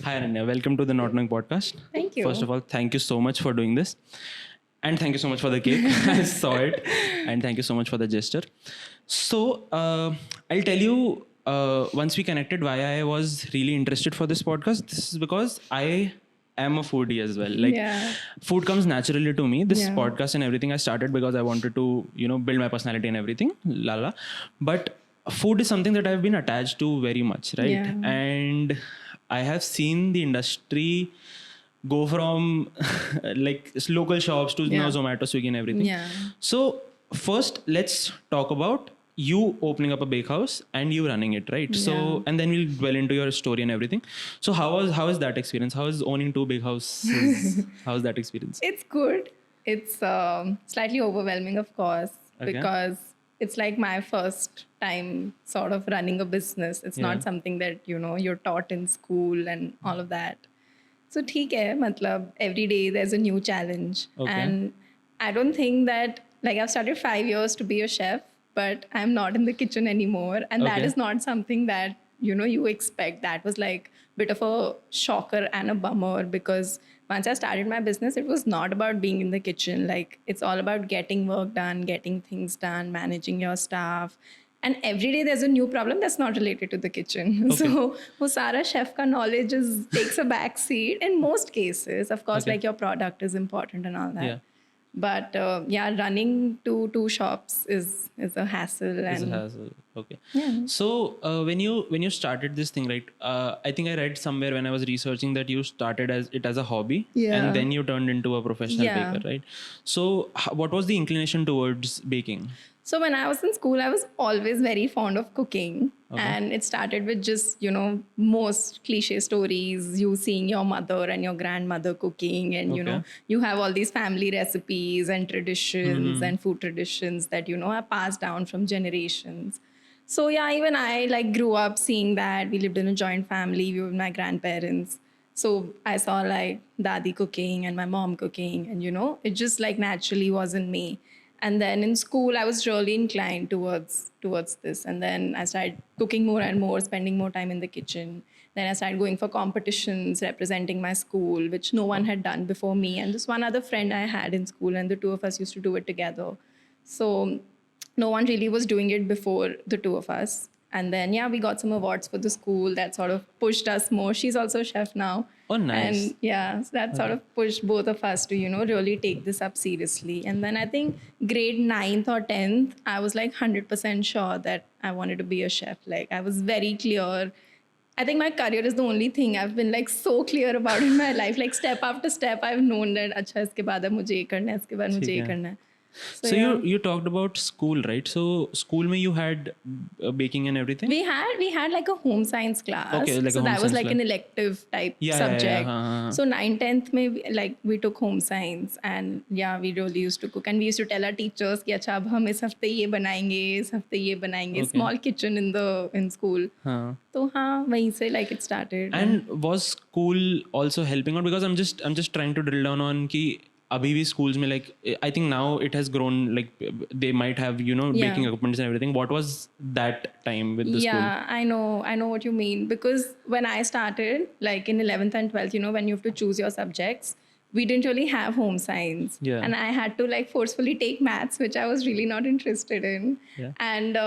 Hi Ananya, welcome to the Not Knowing podcast. Thank you. First of all, thank you so much for doing this. And thank you so much for the cake. I saw it. And thank you so much for the gesture. So, I'll tell you once we connected why I was really interested for this podcast. This is because I am a foodie as well. Like, Yeah. food comes naturally to me. This Yeah. podcast and everything I started because I wanted to, build my personality and everything. But food is something that I've been attached to very much, right? Yeah. And I have seen the industry go from like local shops to now Yeah. Zomato, Swiggy, and everything. Yeah. So first, let's talk about you opening up a bakehouse and you running it, right? So Yeah. and then we'll dwell into your story and everything. So how is that experience? How is owning two bakehouses? How is that experience? It's good. It's slightly overwhelming, of course, Okay. because it's like my first time sort of running a business. It's Yeah. not something that, you're taught in school and all of that. So ठीक है, मतलब every day there's a new challenge. Okay. And I don't think that, like, I've started 5 years to be a chef, but I'm not in the kitchen anymore. And that Okay. is not something that, you expect. That was like a bit of a shocker and a bummer, because once I started my business, it was not about being in the kitchen. Like, it's all about getting work done, getting things done, managing your staff. And every day there's a new problem that's not related to the kitchen. Okay. So wo sara chef ka knowledge takes a back seat in most cases. Of course, Okay. like, your product is important and all that. Yeah. But running two shops is a hassle. It's a And hassle. Okay. yeah. So when you started this thing, right? I think I read somewhere when I was researching that you started as a hobby, Yeah. and then you turned into a professional Yeah. baker, right? So what was the inclination towards baking? So when I was in school, I was always very fond of cooking. Okay. And it started with just, most cliche stories, you seeing your mother and your grandmother cooking, and, Okay. you have all these family recipes and traditions and food traditions that, are passed down from generations. So yeah, even I like grew up seeing that. We lived in a joint family. We were with my grandparents. So I saw like dadi cooking and my mom cooking, and, it just like naturally was in me. And then in school, I was really inclined towards this. And then I started cooking more and more, spending more time in the kitchen. Then I started going for competitions, representing my school, which no one had done before me. And this one other friend I had in school, and the two of us used to do it together. So no one really was doing it before the two of us. And then, yeah, we got some awards for the school that sort of pushed us more. She's also a chef now. Oh, nice. And yeah, so that sort of pushed both of us to, really take this up seriously. And then I think grade 9th or 10th, I was like 100% sure that I wanted to be a chef. Like, I was very clear. I think my career is the only thing I've been like so clear about in my life. Like, step after step, I've known that, अच्छा इसके बाद अब मुझे ये करना है, इसके बाद मुझे ये ठीक है. करना है. So yeah. you talked about school, right? So school mein you had baking and everything. We had like a home science class. Okay, like a so home that was science like class. an elective type Yeah, subject. yeah. So 9th, 10th mein we took home science, and yeah, we really used to cook, and we used to tell our teachers कि अच्छा अब हम इस हफ्ते ये बनाएंगे, इस हफ्ते ये बनाएंगे. Okay. Small kitchen in school. हाँ. तो हाँ, वहीं से like it started. And was school also helping out? Because I'm just trying to drill down on कि अभी भी schools में like I think now it has grown, like they might have Yeah. baking equipment and everything. What was that time with the school? Yeah, I know what you mean, because when I started, like in 11th and 12th, when you have to choose your subjects, we didn't really have home science. Yeah. And I had to like forcefully take maths, which I was really not interested in. Yeah. And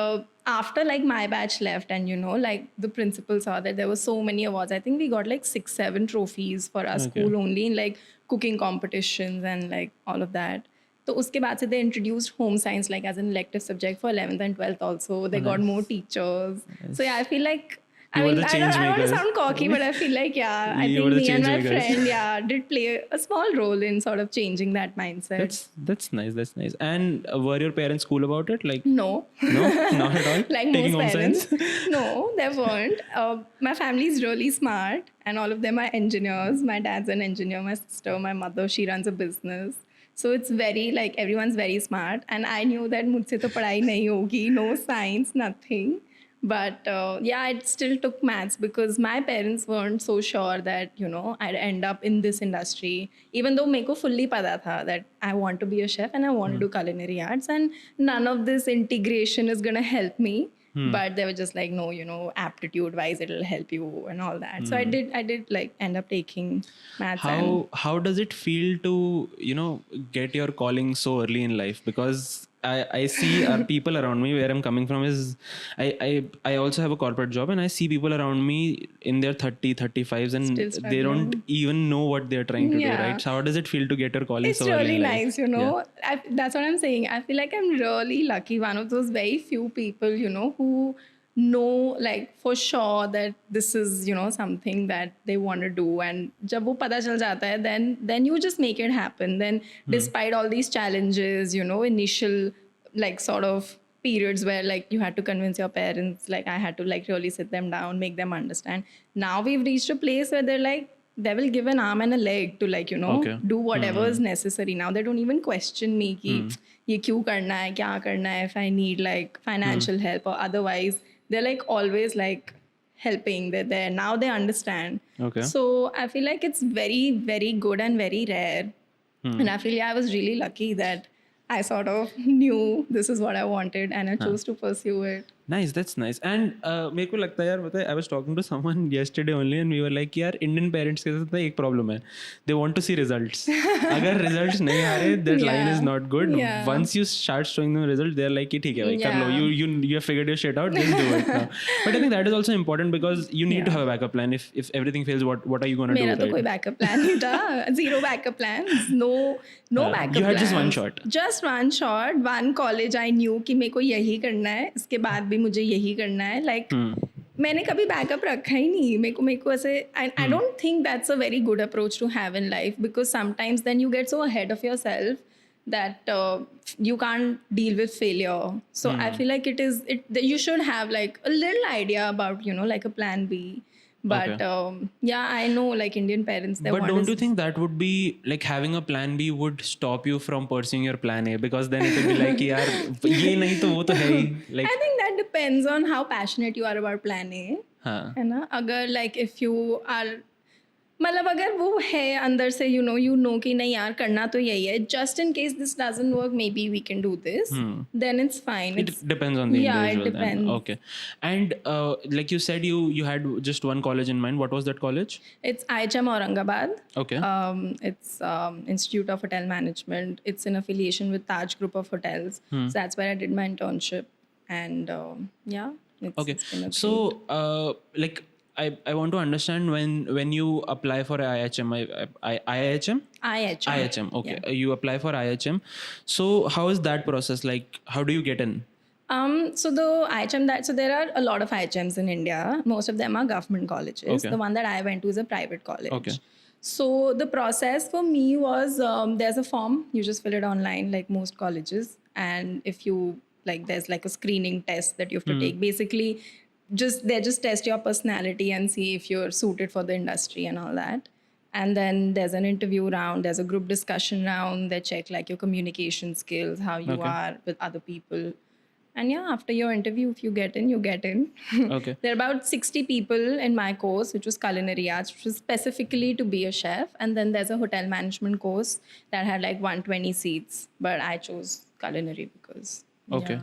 after like my batch left, and like the principal saw that there were so many awards. I think we got like 6-7 trophies for our Okay. school only in like cooking competitions and like all of that. So uske baad se they introduced home science like as an elective subject for 11th and 12th also. They got more teachers. So yeah, I feel like, You were the I change don't want to makers. sound cocky, but I feel like, yeah, I You were think the me and my change makers. friend, yeah, did play a small role in sort of changing that mindset. That's nice. That's nice. And were your parents cool about it? Like No. no, not at all. Like Taking home most science. parents. No, they weren't. My family is really smart, and all of them are engineers. My dad's an engineer. My sister, my mother, she runs a business. So it's very like everyone's very smart, and I knew that मुझसे तो पढ़ाई नहीं होगी, no science, nothing. But yeah, I still took maths because my parents weren't so sure that I'd end up in this industry. Even though मेरे को fully पता था that I want to be a chef and I want to do culinary arts, and none of this integration is gonna help me. but they were just like, no, you know, aptitude wise it'll help you and all that. So I did like end up taking maths. And How does it feel to, you know, get your calling so early in life? Because I see people around me, where I'm coming from is I also have a corporate job, and I see people around me in their 35s and Still they don't struggling. even know what they're trying to do, Yeah. right? So how does it feel to get your calling it's so early really in life? nice, you know. That's what I'm saying. I feel like I'm really lucky, one of those very few people, you know, who know like for sure that this is, you know, something that they want to do. And jab wo pata chal jata hai, then you just make it happen. Then despite all these challenges, you know, initial like sort of periods where like you had to convince your parents, like I had to like really sit them down, make them understand. Now we've reached a place where they're like, they will give an arm and a leg to like, you know, Okay. do whatever is necessary. Now they don't even question me कि ये क्यों करना है, क्या करना है, if I need like financial help or otherwise. They're like always like helping. They're there. Now they understand. Okay. So I feel like it's very, very good and very rare. And I feel I was really lucky that I sort of knew this is what I wanted and I chose to pursue it. Nice, that's nice. And मेरे को लगता है यार, पता है, I was talking to someone yesterday only and we were like, यार Indian parents के साथ एक problem है, they want to see results. अगर results नहीं आ रहे, that line is not good. Yeah. Once you start showing them results, they're like कि ठीक है भाई, कर लो, Yeah. you have figured your shit out, just do it now. But I think that is also important because you need to have a backup plan. If everything fails, what are you gonna do? मेरा तो Right? कोई backup plan नहीं था. Zero backup plans. No backup you had just one plans. shot. Just one shot. One college I knew कि मेरे को यही करना है. इसके बाद भी मुझे यही करना है. Like मैंने कभी बैकअप रखा ही नहीं. मेरे को ऐसे I don't think that's a very good approach to have in life, because sometimes then you get so ahead of yourself that you can't deal with failure. So I feel like you should have like a little idea about, you know, like a plan B. But yeah, I know like Indian parents, they But want don't to you think that would be like having a plan B would stop you from pursuing your plan A? Because then it would be like, यार ये नहीं तो वो तो है ही. Like, I think that depends on how passionate you are about plan A. हाँ. है ना? अगर like if you are मतलब अगर वो है अंदर से, you know कि नहीं यार करना तो यही है, just in case this doesn't work, maybe we can do this, then it's fine. It depends on the yeah, individual. it depends. Then. Okay. And like you said, you had just one college in mind. What was that college? It's IHM Aurangabad. Okay. It's Institute of Hotel Management. It's in affiliation with Taj Group of Hotels. So that's where I did my internship. And yeah. Okay. It's been a So like I want to understand when you apply for IHM, IHM? IHM. IHM. Okay. You apply for IHM. So how is that process? Like, how do you get in? So the IHM so there are a lot of IHMs in India. Most of them are government colleges. Okay. The one that I went to is a private college. Okay. So the process for me was there's a form, you just fill it online like most colleges, and if you like there's like a screening test that you have to take. Basically, they just test your personality and see if you're suited for the industry and all that. And then there's an interview round, there's a group discussion round, they check like your communication skills, how you are with other people. And yeah, after your interview, if you get in, you get in. Okay. There are about 60 people in my course, which was culinary arts, which was specifically to be a chef. And then there's a hotel management course that had like 120 seats. But I chose culinary because. Okay. Yeah.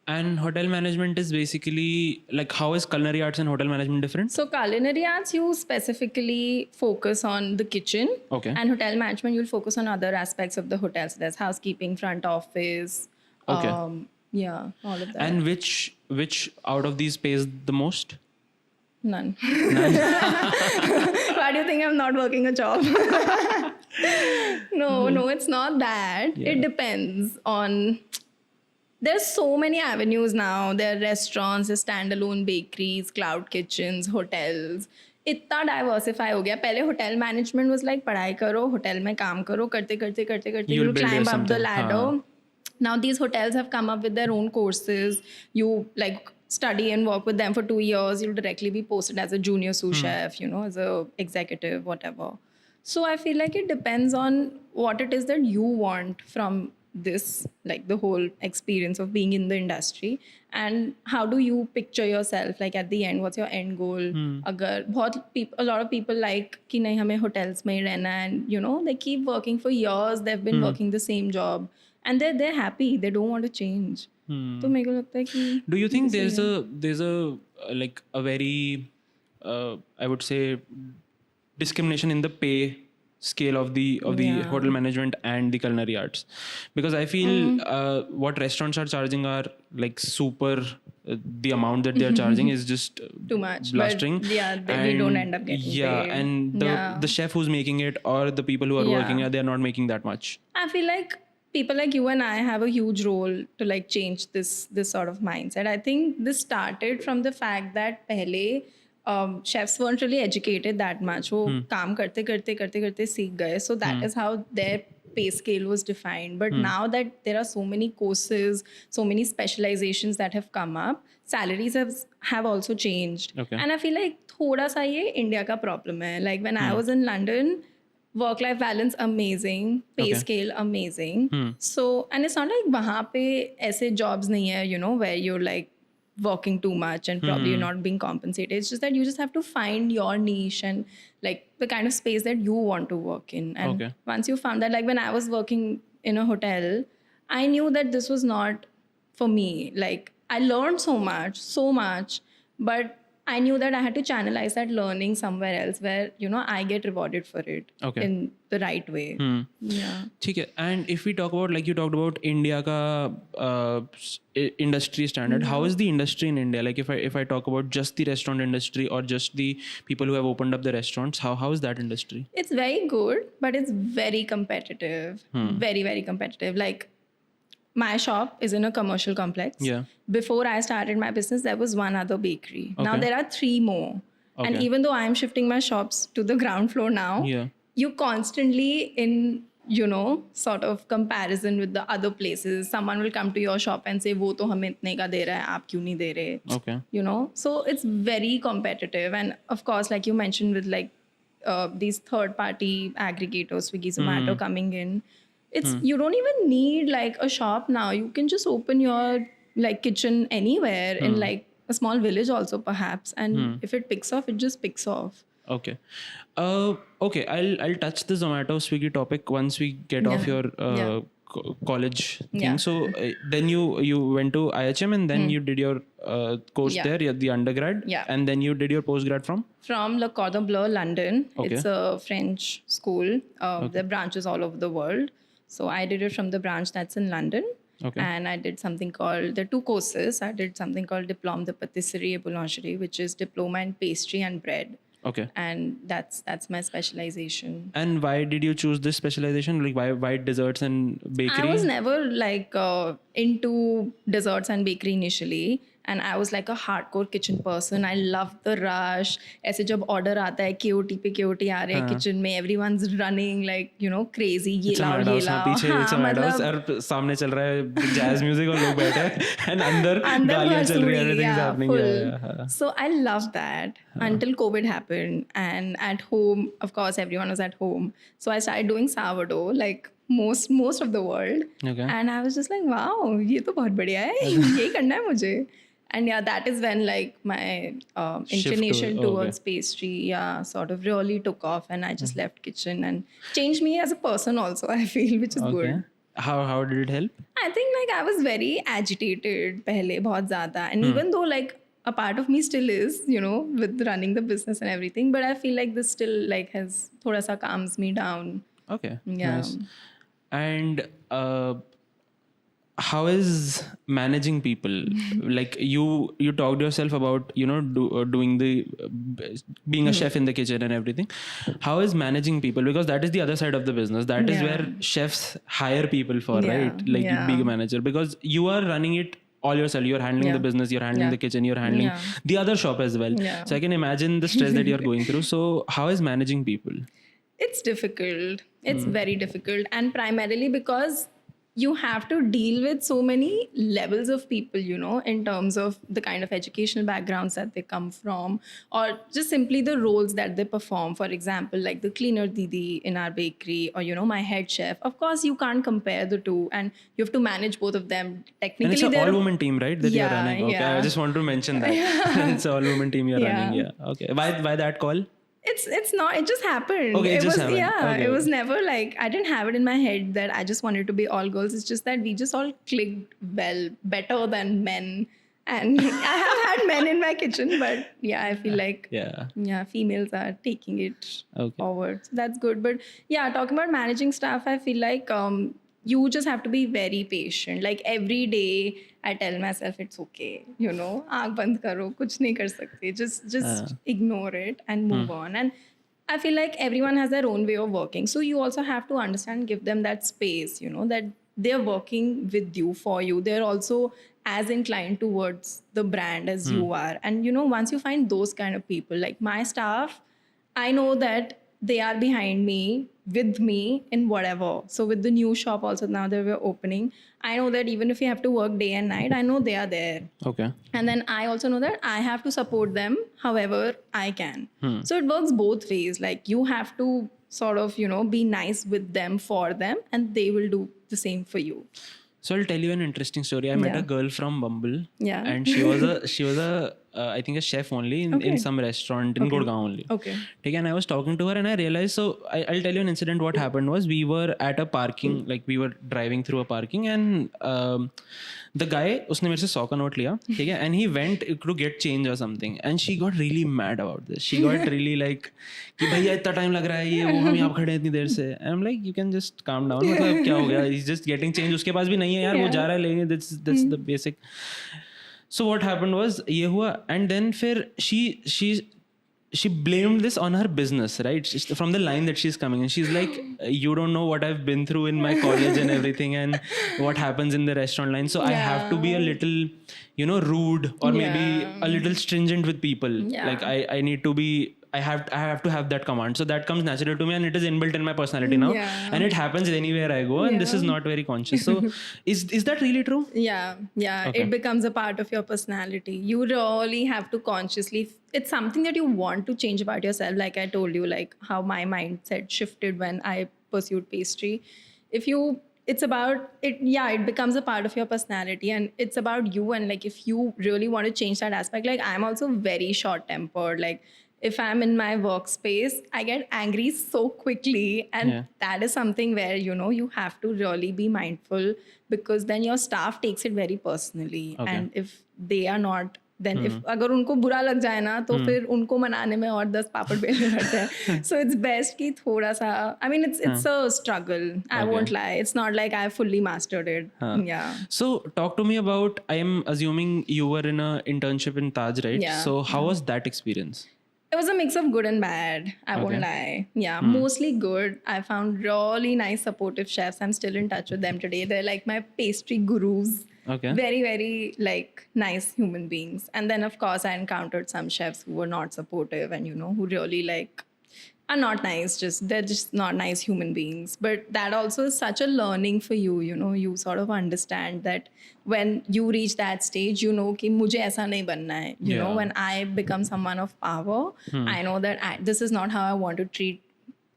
And hotel management is basically like, how is culinary arts and hotel management different? So culinary arts, you specifically focus on the kitchen. Okay. And hotel management, you'll focus on other aspects of the hotel. So there's housekeeping, front office. Okay. Yeah, all of that. And which out of these pays the most? None. Why do you think I'm not working a job? No, it's not that. Yeah. It depends on. There's so many avenues now. There are restaurants, there's standalone bakeries, cloud kitchens, hotels. इतना diversify हो गया. पहले hotel management was like पढ़ाई करो, hotel में काम करो, करते You'll you build climb up the something. ladder. Now these hotels have come up with their own courses. You like study and work with them for 2 years. You'll directly be posted as a junior sous chef, you know, as a executive, whatever. So I feel like it depends on what it is that you want from this, like the whole experience of being in the industry, and how do you picture yourself, like at the end, what's your end goal? Agar a lot of people like कि नहीं हमें hotels में ही रहना, and you know they keep working for years, they've been working the same job, and they're happy, they don't want to change. तो मेरे को लगता है कि Do you think there's a like a very I would say discrimination in the pay scale of the hotel management and the culinary arts? Because I feel what restaurants are charging are like super the amount that they are charging is just too much, blustering. but we don't end up getting paid. And the chef who's making it or the people who are working it, they are not making that much. I feel like people like you and I have a huge role to like change this sort of mindset. I think this started from the fact that पहले chefs weren't really educated that much. वो काम करते सीख गए. So that is how their pay scale was defined. But now that there are so many courses, so many specializations that have come up, salaries have also changed. Okay. And I feel like थोड़ा सा ये India का problem है. Like when I was in London, work-life balance amazing, pay scale amazing. So, and it's not like वहाँ पे ऐसे jobs नहीं है, you know, where you're like working too much and probably you're not being compensated. It's just that you just have to find your niche and like the kind of space that you want to work in. And once you found that, like when I was working in a hotel, I knew that this was not for me. Like I learned so much, but I knew that I had to channelize that learning somewhere else where, you know, I get rewarded for it in the right way. Yeah. ठीक है. And if we talk about, like you talked about India का industry standard, how is the industry in India? Like if I talk about just the restaurant industry or just the people who have opened up the restaurants, how is that industry? It's very good, but it's very competitive. Very, very competitive. Like my shop is in a commercial complex. Yeah. Before I started my business, there was one other bakery. Now there are 3 more. And even though I'm shifting my shops to the ground floor now, you constantly in, you know, sort of comparison with the other places. Someone will come to your shop and say, वो तो हमें इतने का दे रहा है, आप क्यों नहीं दे रहे? Okay. You know, so it's very competitive. And of course, like you mentioned with like these third-party aggregators, Swiggy, Zomato coming in, it's you don't even need like a shop now. You can just open your like kitchen anywhere in like a small village also perhaps, and if it picks off, it just picks off. Okay. Okay, I'll touch the Zomato Swiggy topic once we get off your college thing. So then you went to IHM and then you did your course there, the undergrad, and then you did your postgrad from Le Cordon Bleu, London. It's a French school. There are branches all over the world. So I did it from the branch that's in London. Okay. And I did something called, there are 2 courses. I did something called Diplôme de Pâtisserie et Boulangerie, which is diploma in pastry and bread. Okay. And that's my specialization. And why did you choose this specialization? Like why desserts and bakery? I was never like into desserts and bakery initially. And I was like a hardcore kitchen person. I loved the rush. ऐसे जब order आता है KOT पे KOT आ रहे हैं kitchen में, everyone's running like, you know, crazy, ये लाओ ये लाओ. पीछे madhouse और सामने चल रहा है jazz music और लोग बैठे हैं and अंदर गालियाँ चल रही हैं, everything's happening. Yeah. So I loved that until COVID happened, and at home, of course, everyone was at home. So I started doing sourdough like most of the world. Okay. And I was just like, wow, ये तो बहुत बढ़िया है, यही करना है मुझे. And yeah, that is when like my inclination towards pastry, sort of really took off, and I just left kitchen and changed me as a person also, I feel, which is good. How did it help? I think like I was very agitated pehle, बहुत ज़्यादा, and even though like a part of me still is, you know, with running the business and everything, but I feel like this still like has thoda sa calms me down. Okay. Yeah. Nice. And how is managing people? Like you talked yourself about, you know, doing the being a chef in the kitchen and everything. How is managing people? Because that is the other side of the business. That is where chefs hire people for, right? Like being a manager, because you are running it all yourself. You're handling the business, you're handling the kitchen, you're handling the other shop as well. So I can imagine the stress that you're going through. So how is managing people? It's difficult. It's very difficult. And primarily because you have to deal with so many levels of people, you know, in terms of the kind of educational backgrounds that they come from, or just simply the roles that they perform. For example, like the cleaner didi in our bakery, or, you know, my head chef. Of course, you can't compare the two, and you have to manage both of them. Technically, and it's an all-woman team, right, that you're running? Okay, I just want to mention that. It's an all-woman team you're running, Okay. Why that call? It's not, it just happened. Okay, it just was happened. Yeah, Okay, it was okay. never like I didn't have it in my head that I just wanted to be all girls. It's just that we just all clicked well, better than men. And I have had men in my kitchen, but yeah, I feel like Yeah. females are taking it Okay. forward. So that's good. But yeah, talking about managing staff, I feel like you just have to be very patient. Like every day I tell myself it's okay, aankh band karo, kuch nahi kar sakte. Just ignore it and move on. And I feel like everyone has their own way of working. So you also have to understand, give them that space, that they're working with you, for you. They're also as inclined towards the brand as you are. And once you find those kind of people, like my staff, I know that they are behind me, with me in whatever. So with the new shop also now that we're opening, I know that even if we have to work day and night, I know they are there. Okay. And then I also know that I have to support them however I can. So it works both ways. Like you have to sort of, be nice with them, for them, and they will do the same for you. So I'll tell you an interesting story. I met Yeah. a girl from Bumble. Yeah. And she was a I think a chef only in Okay. some restaurant in Gurgaon only. Okay. Okay, and I was talking to her and I realized, so I'll tell you an incident. What happened was we were at a parking, like we were driving through a parking, and the guy, उसने मेरे से 100 का note लिया, ठीक है, and he went to get change or something, and she got really mad about this. She got really like कि भैया इतना टाइम लग रहा है, ये वो, हम यहाँ खड़े हैं इतनी देर से. And I'm like, you can just calm down. मतलब क्या हो गया? He's just getting change. उसके पास भी नहीं है यार, वो जा रहा है लेने. That's the basic. So what happened was ये हुआ, and then फिर she blamed this on her business, right? From the line that she's coming in, she's like, you don't know what I've been through in my college and everything, and what happens in the restaurant line. So I have to be a little, rude, or maybe a little stringent with people. Yeah. Like I need to be. I have to have that command. So that comes natural to me, and it is inbuilt in my personality now. Yeah. And it happens anywhere I go, and this is not very conscious. So is that really true? Yeah. Okay. It becomes a part of your personality. You really have to consciously, it's something that you want to change about yourself. Like I told you, like how my mindset shifted when I pursued pastry. It's about it. Yeah, it becomes a part of your personality, and it's about you. And like, if you really want to change that aspect, like I'm also very short tempered. Like if I'm in my workspace, I get angry so quickly. And that is something where, you have to really be mindful, because then your staff takes it very personally. Okay. And if they are not, then if अगर उनको बुरा लग जाए ना, तो फिर उनको मनाने में और 10 पापड़ बेलने पड़ते हैं. So it's best कि थोड़ा सा, I mean, it's a struggle. I won't lie. It's not like I fully mastered it. Yeah. So talk to me about, I am assuming you were in an internship in Taj, right? Yeah. So how was that experience? It was a mix of good and bad. I won't lie. Yeah, mostly good. I found really nice, supportive chefs. I'm still in touch with them today. They're like my pastry gurus. Okay. Very, very like nice human beings. And then of course I encountered some chefs who were not supportive, and who really like are not nice. They're just not nice human beings. But that also is such a learning for you. You sort of understand that when you reach that stage, कि मुझे ऐसा नहीं बनना है. You know, when I become someone of power, I know that this is not how I want to treat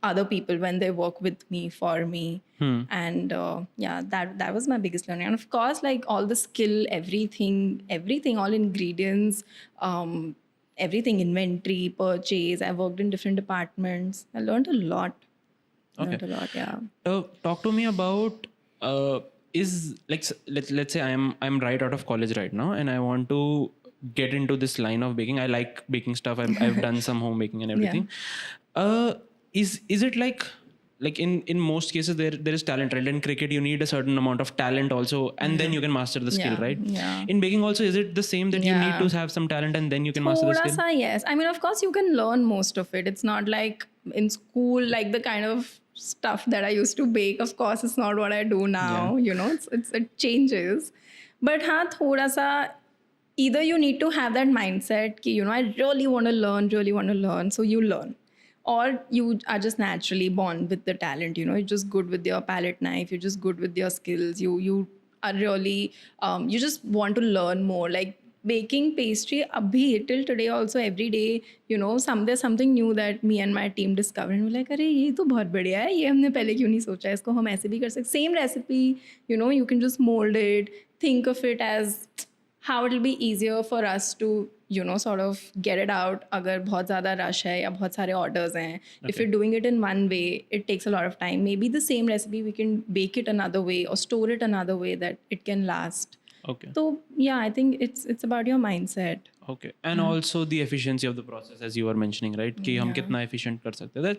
other people when they work with me, for me. And that was my biggest learning. And of course, like all the skill, everything, all ingredients, everything, inventory, purchase. I worked in different departments. I learned a lot. Yeah. Talk to me about is like let's say I'm right out of college right now, and I want to get into this line of baking. I like baking stuff. I've done some home baking and everything. Is it like in most cases there is talent, right? In cricket you need a certain amount of talent also, and then you can master the skill, right? Yeah. In baking also, is it the same that you need to have some talent and then you can master the Thoda skill? sa, yes. I mean, of course, you can learn most of it. It's not like in school, like the kind of stuff that I used to bake. Of course, it's not what I do now. It changes. But thoda sa, either you need to have that mindset ki, I really want to learn, so you learn. Or you are just naturally born with the talent, you're just good with your palette knife, you're just good with your skills, you are really, you just want to learn more. Like baking pastry, abhi, till today also, every day, there's something new that me and my team discover. And we're like, अरे ये तो बहुत बढ़िया है, ये हमने पहले क्यों नहीं सोचा, इसको हम ऐसे भी कर सकते. Same recipe, you can just mold it, think of it as how it'll be easier for us to sort of get it out अगर बहुत ज़्यादा rush है या बहुत सारे orders हैं. If you're doing it in one way, it takes a lot of time. Maybe the same recipe we can bake it another way or store it another way that it can last. Okay. So yeah, I think it's about your mindset. Okay. And also the efficiency of the process, as you were mentioning, right? कि हम कितना efficient कर सकते हैं.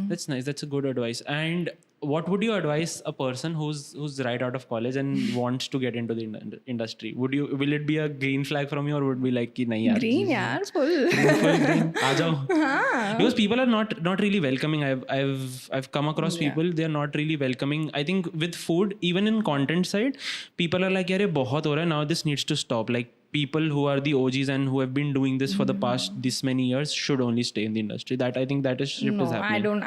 That's nice. That's a good advice. And what would you advise a person who's right out of college and wants to get into the industry? Will it be a green flag from you, or would be like कि नहीं यार? Green यार, full. Full green. आ जाओ. Because people are not really welcoming. I've come across people, they are not really welcoming. I think with food, even in content side, people are like यार ये बहुत हो रहा है, now this needs to stop. Like people who are the OGs and who have been doing this for the past this many years should only stay in the industry. That I think that is shift is happening.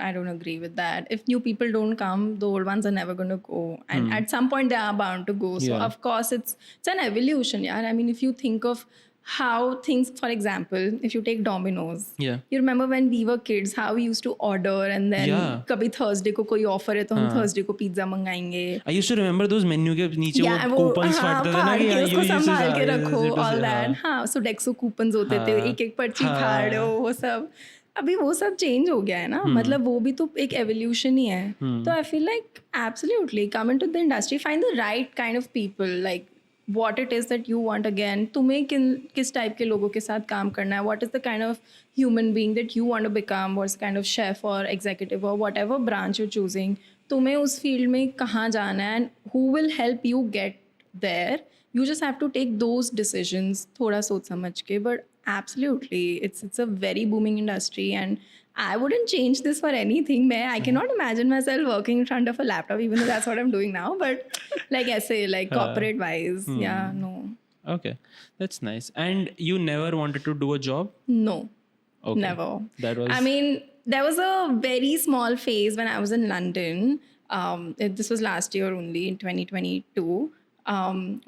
I don't agree with that. If new people don't come, the old ones are never going to go, and at some point they are bound to go. So of course it's an evolution. Yeah, I mean, if you think of how things, for example, if you take Domino's, you remember when we were kids how we used to order, and then कभी Thursday को कोई offer है तो हम Thursday को pizza मंगाएंगे. I used to remember those menu के नीचे वो coupons फाड़ते थे ना कि उसको संभाल के रखो, all that. हाँ, so Dexo coupons होते थे, एक पर्ची फाड़ो, वो सब. अभी वो सब चेंज हो गया है ना, मतलब वो भी तो एक एवोल्यूशन ही है. तो I feel like absolutely come into the industry, find the right kind of people, like what it is that you want again. तुम्हें किस टाइप के लोगों के साथ काम करना है, what is the kind of human being that you want to become, what's kind of chef or executive or whatever branch you're choosing, तुम्हें उस फील्ड में कहाँ जाना है, and who will help you get there. You just have to take those decisions थोड़ा सोच समझ के. But absolutely it's a very booming industry, and I wouldn't change this for anything. I cannot imagine myself working in front of a laptop, even though that's what I'm doing now. But like essay, like corporate wise, yeah, no. Okay, that's nice. And you never wanted to do a job? No, never. That was. I mean, there was a very small phase when I was in London. This was last year only, in 2022.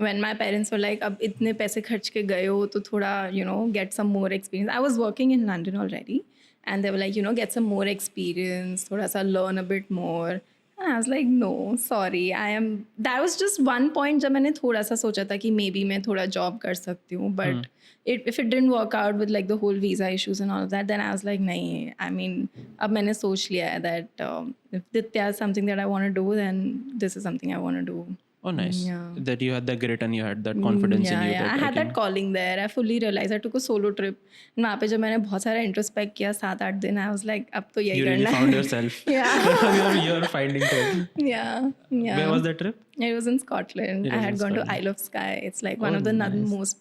When my parents were like, अब इतने पैसे खर्च के गए हो तो थोड़ा, get some more experience. I was working in London already. And they were like, get some more experience, thoda sa learn a bit more. And I was like, no, sorry, that was just one point जब मैंने थोड़ा सा सोचा था कि maybe मैं थोड़ा job कर सकती हूँ. But if it didn't work out with like the whole visa issues and all of that, then I was like, नहीं, I mean, अब मैंने सोच लिया है that if Ditya is something that I want to do, then this is something I want to do. Oh, nice. Yeah. That you had the grit and you had that confidence in you. Yeah, I had that calling there. I fully realized. I took a solo trip. And वहाँ पे जब मैंने बहुत सारा introspect किया 7-8 दिन, I was like, अब तो यही करना है. You really found yourself. Yeah. You're finding it. Yeah. Where was that trip? It was in Scotland. I had gone to Isle of Skye. It's like one of the northernmost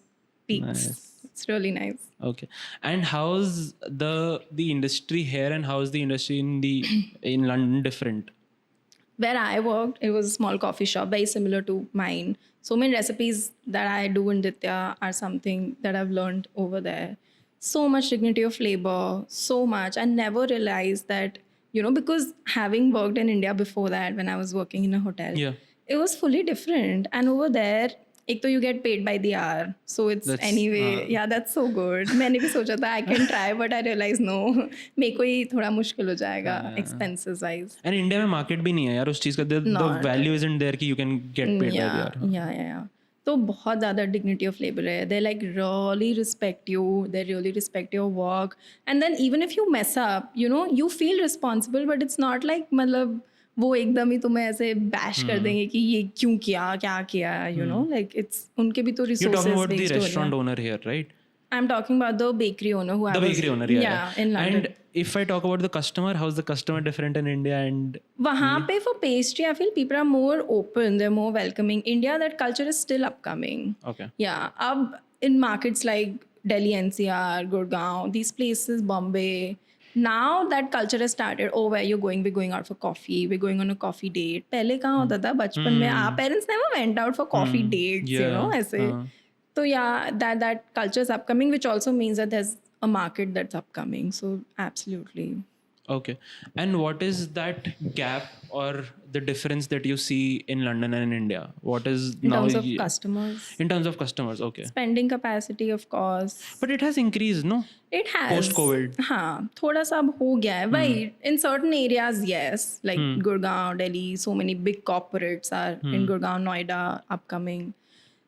peaks. Nice. It's really nice. Okay. And how's the industry here, and how's the industry in London different? Where I worked, it was a small coffee shop, very similar to mine. So many recipes that I do in Ditya are something that I've learned over there. So much dignity of flavor, so much. I never realized that, because having worked in India before that, when I was working in a hotel, it was fully different. And over there, एक तो you get paid by the hour, so it's yeah, that's so good. मैंने भी सोचा था I can try, but I realized no, मेरे को ही थोड़ा मुश्किल हो जाएगा expenses wise. And India में market भी नहीं है यार उस चीज़ का, the value isn't there कि you can get paid by the hour. Yeah. तो बहुत ज़्यादा dignity of labor है. They like really respect you. They really respect your work. And then even if you mess up, you feel responsible, but it's not like मतलब वो एकदम ही तुम्हें ऐसे bash कर देंगे कि ये क्यों किया, क्या किया, like it's उनके भी तो resources. You're talking about the restaurant owner here, right? I'm talking about the bakery owner who bakery owner, yeah, in London. And if I talk about the customer, how's the customer different in India and? वहाँ पे for pastry, I feel people are more open, they're more welcoming. India, that culture is still upcoming. Okay. Yeah, अब in markets like Delhi NCR, Gurgaon, these places, Bombay. Now that culture has started. Oh, where you're going? We're going out for coffee. We're going on a coffee date. पहले कहाँ होता था बचपन में? Our parents never went out for coffee dates, ऐसे. So yeah, that culture is upcoming, which also means that there's a market that's upcoming. So absolutely. Okay. And what is that gap or the difference that you see in London and in India? What is in terms of customers? In terms of customers, okay. Spending capacity, of course. But it has increased, no? It has. Post-COVID. हाँ, थोड़ा सा अब हो गया है. Right. In certain areas, yes. Like Gurgaon, Delhi, so many big corporates are in Gurgaon, Noida, upcoming.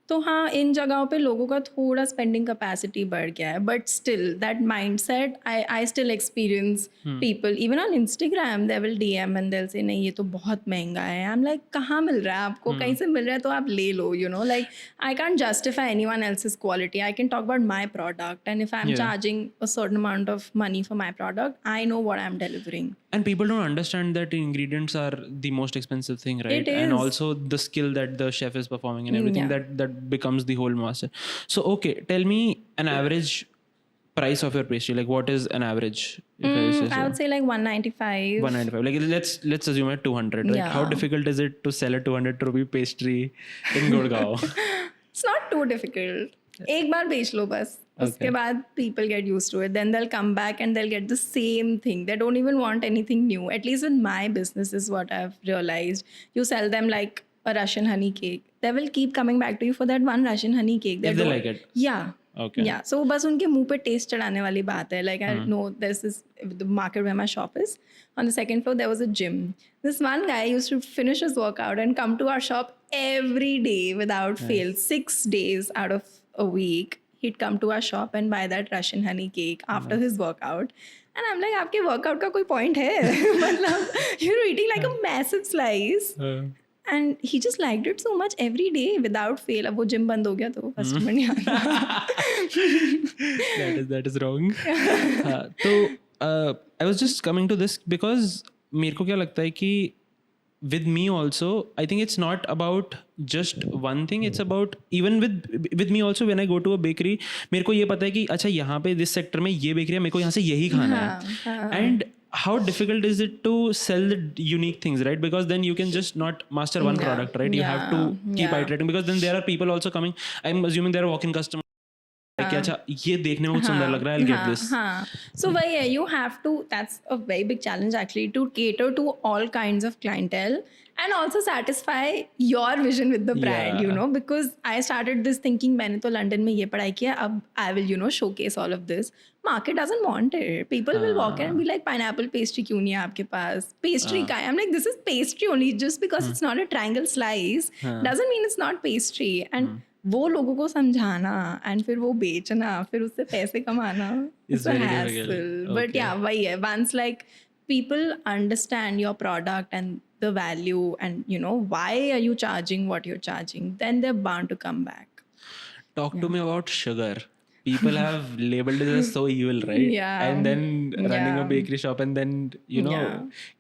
तो हाँ, इन जगहों पे लोगों का थोड़ा स्पेंडिंग कैपेसिटी बढ़ गया है, but still that mindset I still experience people even on Instagram they will DM and they will say नहीं ये तो बहुत महंगा है। आई एम लाइक कहाँ मिल रहा है आपको, कहीं से मिल रहा है तो आप ले लो, you know, like I can't justify anyone else's quality, I can talk about my product and if I am Yeah. Charging a certain amount of money for my product I know what I am delivering. And people don't understand that ingredients are the most expensive thing, right? It And is. also the skill that the chef is performing and everything Yeah. that becomes the whole master. So okay, tell me an average price of your pastry. Like what is an average? If I say I so? would say like 195. 195. Like let's assume at 200. Right? Yeah. How difficult is it to sell a 200 rupee pastry in Gurgaon? It's not too difficult. एक बार बेच लो बस. उसके बाद people get used to it. Then they'll come back and they'll get the same thing. They don't even want anything new. At least with my business is what I've realized. You sell them like a Russian honey cake. They will keep coming back to you for that one Russian honey cake. If they like it. Yeah. Okay. Yeah. So बस उनके मुंह पे test चढ़ाने वाली बात है. Like I know there's this the market where my shop is. On the second floor there was a gym. This one guy used to finish his workout and come to our shop every day without fail. 6 days out of a week. He'd come to our shop and buy that Russian honey cake after his workout. And I'm like, आपके workout का कोई point है? मतलब you're eating like a massive slice. And he just liked it so much every day without fail. अब वो gym बंद हो गया तो customer नहीं आता. that is wrong. So I was just coming to this because मेरे को क्या लगता है कि with me also I think it's not about just one thing, it's about even with me also when I go to a bakery मेरे को ये पता है कि अच्छा यहाँ पे this sector में ये bakery है, मेरे को यहाँ से यही खाना है. And how difficult is it to sell the unique things, right? Because then you can just not master one product, right? You have to keep iterating because then there are people also coming. I'm assuming there are walk-in customers. Like, अच्छा ये देखने में बहुत सुंदर लग रहा है, I'll get this. So why you have to, that's a very big challenge actually, to cater to all kinds of clientele and also satisfy your vision with the brand, you know, because I started this thinking मैंने तो London में ये पढ़ाई किया, अब I will, you know, showcase all of this. Market doesn't want it. People will walk in and be like, pineapple pastry क्यों नहीं है आपके पास? Pastry का है. I'm like, this is pastry only. Just because it's not a triangle slice doesn't mean it's not pastry. And वो लोगों को समझाना एंड फिर वो बेचना, फिर उससे पैसे कमाना, it's a hassle. But yeah वही है, once like people understand your product and the value and you know why are you charging what you're charging, then they're bound to come back. Talk to me about sugar. People have labeled it as so evil, right? Yeah. And then running a Yeah. bakery shop and then you know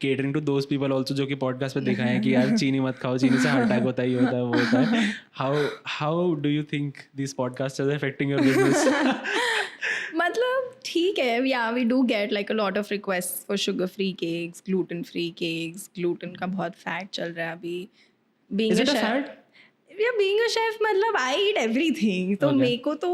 catering to those people also जो कि podcast पे दिखाए हैं कि यार चीनी मत खाओ, चीनी से हार्ट अटैक होता है, ये होता है, वो होता है. How do you think these podcasts are affecting your business? मतलब ठीक है, yeah, we do get like a lot of requests for sugar free cakes, gluten free cakes. Gluten का बहुत fad चल रहा है अभी. Being Is it a chef, fad? Yeah, being a chef मतलब I eat everything. तो मेरे को तो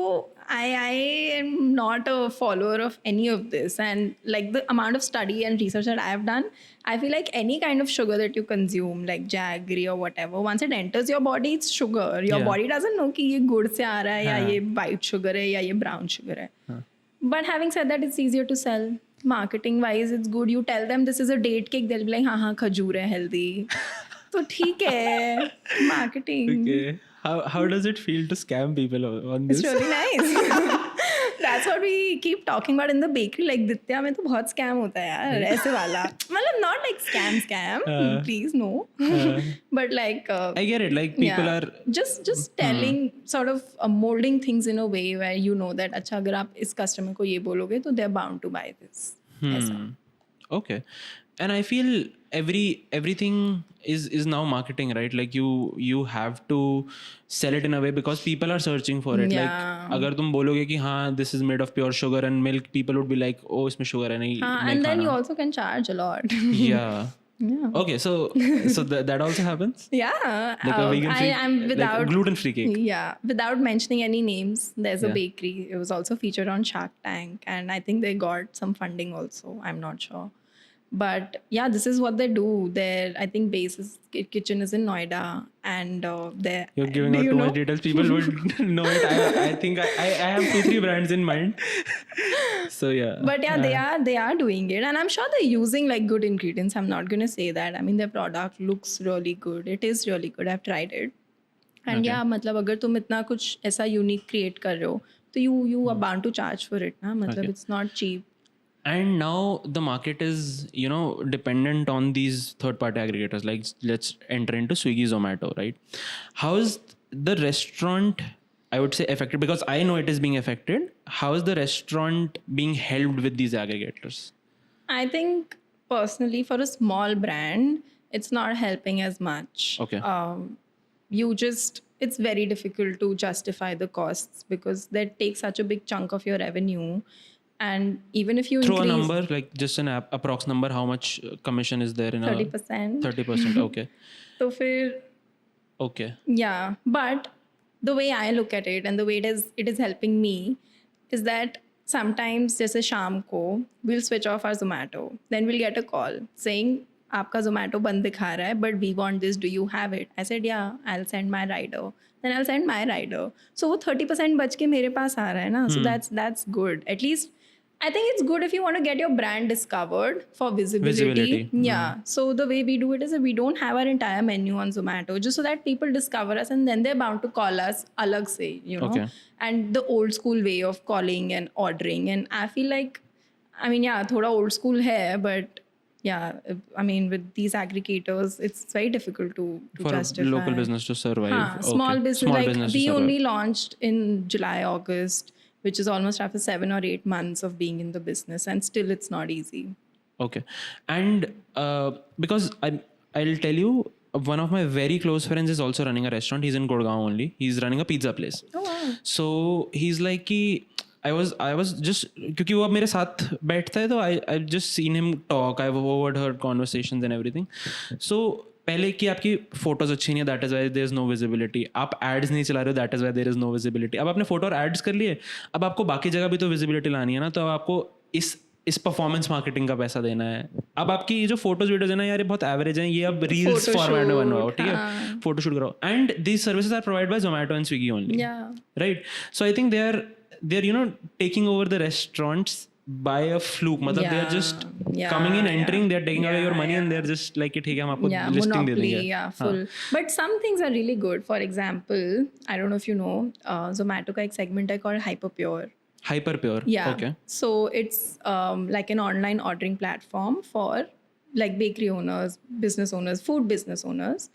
I am not a follower of any of this, and like the amount of study and research that I have done, I feel like any kind of sugar that you consume, like jaggery or whatever, once it enters your body, it's sugar. Your body doesn't know कि ये गुड़ से आ रहा है या ये white sugar है या ये brown sugar है. But having said that, it's easier to sell. Marketing wise, it's good. You tell them this is a date cake, they'll be like, हाँ खजूर है, healthy. तो ठीक है, marketing. Okay. How does it feel to scam people on this? It's really nice. That's what we keep talking about in the bakery. Like दित्या में तो बहुत scam होता है यार, ऐसे वाला. मतलब not like scam. Please no. But like. I get it. Like people are just telling sort of molding things in a way where you know that अच्छा अगर आप इस customer को ये बोलोगे तो they're bound to buy this. ऐसा. Okay. And I feel everything is now marketing, right? Like you have to sell it in a way because people are searching for it. Yeah. Like अगर तुम बोलोगे कि हाँ this is made of pure sugar and milk, people would be like, oh इसमें sugar है, नहीं And then खाना. you also can charge a lot. Yeah. Yeah. Okay, so that also happens. Yeah. Like a vegan free, I'm without like gluten free cake. Yeah, without mentioning any names, there's a Yeah. bakery. It was also featured on Shark Tank, and I think they got some funding also. I'm not sure. But yeah, this is what they do. Their, I think, base is kitchen is in Noida, and they're. You're giving out too much details. People would know it. I think I have 2-3 brands in mind. So yeah. But yeah, they are doing it, and I'm sure they're using like good ingredients. I'm not gonna say that. I mean, their product looks really good. It is really good. I've tried it. And या मतलब अगर तुम इतना कुछ ऐसा unique create कर रहे हो तो you are bound to charge for it ना, मतलब it's not cheap. And now the market is, dependent on these third party aggregators. Like, let's enter into Swiggy, Zomato, right? How is the restaurant, I would say, affected? Because I know it is being affected. How is the restaurant being helped with these aggregators? I think personally for a small brand, it's not helping as much. Okay. It's very difficult to justify the costs because that takes such a big chunk of your revenue. And even if you Throw a increase number, like just an approx number, how much commission is there in 30%. 30%? Okay. तो फिर Okay. yeah, but the way I look at it and the way it is helping me is that sometimes जैसे शाम को we'll switch off our Zomato, then we'll get a call saying आपका Zomato बंद दिखा रहा है but we want this, do you have it? I said yeah, I'll send my rider. Then I'll send my rider. So वो 30% बच के मेरे पास आ रहा है ना. So that's good. At least I think it's good if you want to get your brand discovered for visibility. Yeah. So the way we do it is that we don't have our entire menu on Zomato just so that people discover us and then they're bound to call us alag se, Okay. and the old school way of calling and ordering. And I feel like, I mean, yeah, thoda old school hai, but yeah, I mean, with these aggregators, it's very difficult to For justify. a local business to survive. Okay. Small business, like business to we survive. only launched in July, August, which is almost after 7 or 8 months of being in the business, and still it's not easy. Okay. And because I'll tell you, one of my very close friends is also running a restaurant. He's in Gurgaon only. He's running a pizza place. Oh wow. So he's like कि I was just, क्योंकि वो अब मेरे साथ बैठता है तो I've just seen him talk. I've overheard conversations and everything. So पहले कि आपकी फोटोज अच्छी नहीं है, that is why there is no visibility. आप एड्स नहीं चला रहे हो, that is why there is no visibility. अब आपने फोटो और एड्स कर लिए, अब आपको बाकी जगह भी तो विजिबिलिटी लानी है ना. तो अब आपको इस परफॉर्मेंस मार्केटिंग का पैसा देना है. अब आपकी ये जो फोटोज वीडियोज है ना यार, ये बहुत एवरेज हैं, ये अब रील्स फॉर्मेट में बनवाओ, ठीक है, फोटो शूट कराओ. And these services are provide by Zomato and Swiggy only. Right? So I think they're taking over the restaurants by a fluke. मतलब they are just coming in, entering, they're taking away your money and they're just like ठीक है हम आपको listing दे देंगे. Yeah, full. But some things are really good. For example, I don't know if you know, Zomato का एक segment है called Hyperpure. Hyperpure. Yeah. Okay. So it's like an online ordering platform for like bakery owners, business owners, food business owners.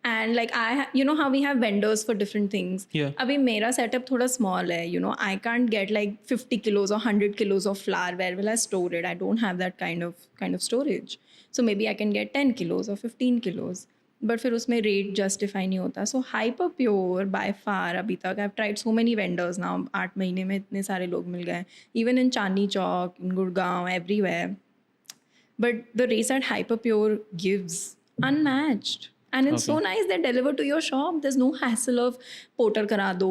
And like you know how we have vendors for different things. Yeah. अभी मेरा setup थोड़ा small है, I can't get like 50 kilos or 100 kilos of flour. Where will I store it? I don't have that kind of storage. So maybe I can get 10 kilos or 15 kilos. But फिर उसमें rate justify नहीं होता. So Hyperpure by far अभी तक, I've tried so many vendors now. 8 महीने में इतने सारे लोग मिल गए. Even in Chandni Chowk, in Gurgaon, everywhere. But the rates at Hyperpure gives unmatched. And it's so nice, they deliver to your shop. There's no hassle of porter kara do,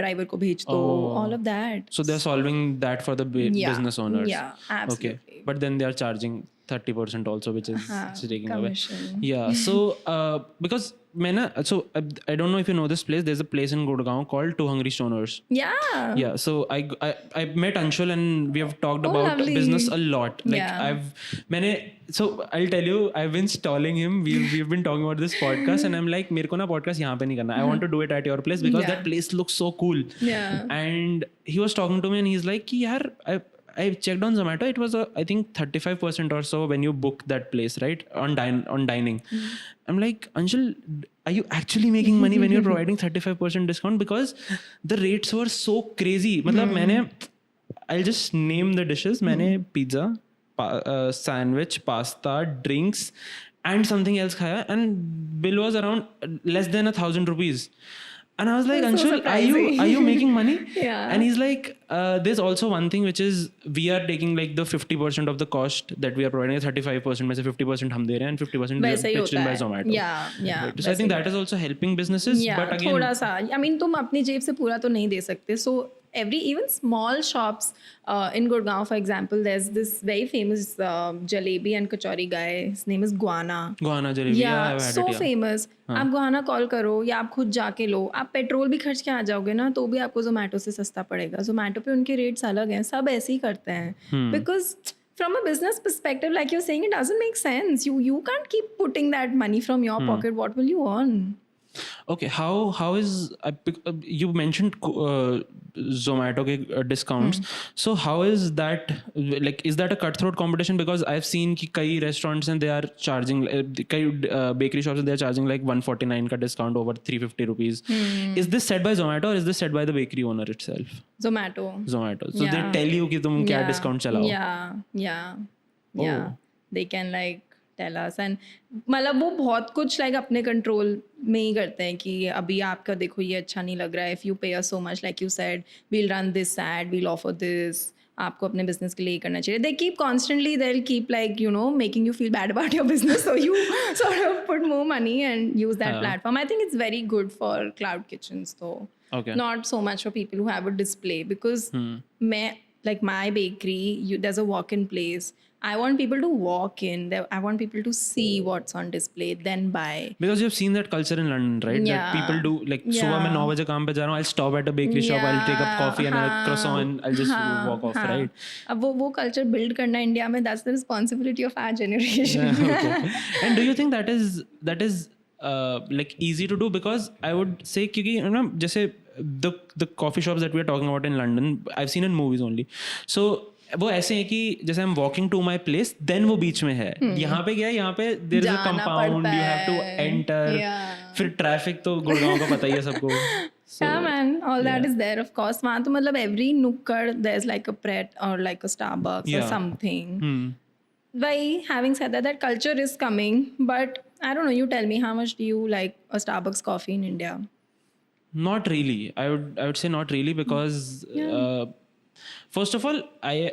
driver ko bhej do, all of that. So they're solving that for the business owners. Yeah, absolutely. Okay. But then they are charging 30% also, which is taking commission. away. Yeah. So because so I don't know if you know this place. There's a place in Gurgaon called Two Hungry Stoners. Yeah. Yeah. So I met Anshul and we have talked about lovely. business a lot. Like Yeah. So I'll tell you, I've been stalling him. We've been talking about this podcast and I'm like, मेरे को ना podcast यहाँ पे नहीं करना. I want to do it at your place because that place looks so cool. Yeah. And he was talking to me and he's like, यार I checked on Zomato. It was I think 35% or so when you book that place, right? On dining. I'm like, Anshul, are you actually making money when you're providing 35% discount? Because the rates were so crazy. मतलब I'll just name the dishes. मैंने pizza, sandwich, pasta, drinks, and something else खाया, and bill was around less than 1,000 rupees. And I was like, That's so Anshul, are you making money? Yeah. And he's like, there's also one thing which is we are taking like the 50% of the cost that we are providing, 35% में से 50% हम दे रहे हैं and 50% वैसे ही pitched in होता by है. Zomato. Yeah. Right. So I think that is also helping businesses. Yeah, But again, थोड़ा सा. I mean, तुम अपनी जेब से पूरा तो नहीं दे सकते. So even small shops in Gurgaon, for example, there's this very famous jalebi and kachori guy. His name is Guana. Guana jalebi. Yeah, I've had so it, yeah. famous. आप Guana call करो या आप खुद जाके लो, आप petrol भी खर्च के आ जाओगे ना तो भी आपको Zomato से सस्ता पड़ेगा. Zomato पे उनके रेट्स अलग हैं, सब ऐसे ही करते हैं. Because from a business perspective, like you're saying, it doesn't make sense. You can't keep putting that money from your pocket. What will you earn? Okay, how is you mentioned Zomato ke, discounts. So how is that, like, is that a cutthroat competition? Because I've seen कि कई restaurants and they are charging कई bakery shops and they are charging like 149 का discount over 350 rupees. Is this set by Zomato or is this set by the bakery owner itself? Zomato. Zomato. So they Yeah. tell you कि तुम क्या Yeah. discount चलाओ. Yeah. They can like tell us and मतलब वो बहुत कुछ like अपने control में ही करते हैं कि अभी आपका देखो ये अच्छा नहीं लग रहा है, if you pay us so much like you said we'll run this ad, we'll offer this, आपको अपने business के लिए ये करना चाहिए. They keep constantly, they'll keep like you know making you feel bad about your business, so you sort of put more money and use that platform. I think it's very good for cloud kitchens though. Okay. Not so much for people who have a display because मैं like my bakery, there's a walk-in place. I want people to walk in. I want people to see what's on display, then buy. Because you've seen that culture in London, right? Yeah. That people do, like, सुबह मैं 9 बजे काम पे जा रहा हूँ, I'll stop at a bakery shop, I'll take up coffee and a croissant and I'll just walk off, right? अब वो culture build करना इंडिया में, that's the responsibility of our generation. Okay. And do you think that is like easy to do? Because I would say क्योंकि you know जैसे the coffee shops that we are talking about in London, I've seen in movies only. So वो ऐसे हैं कि जैसे I'm walking to my place, then वो बीच में है. यहाँ पे क्या है, यहाँ पे there is a compound, you have to enter. फिर traffic तो गुड़गांव का पता ही है सबको. Yeah, man, all that is there, of course. वहाँ तो मतलब every nukkad there's like a Pret or like a Starbucks or something. By having said that, that culture is coming, but I don't know. You tell me, how much do you like a Starbucks coffee in India? Not really. I would say not really because first of all, I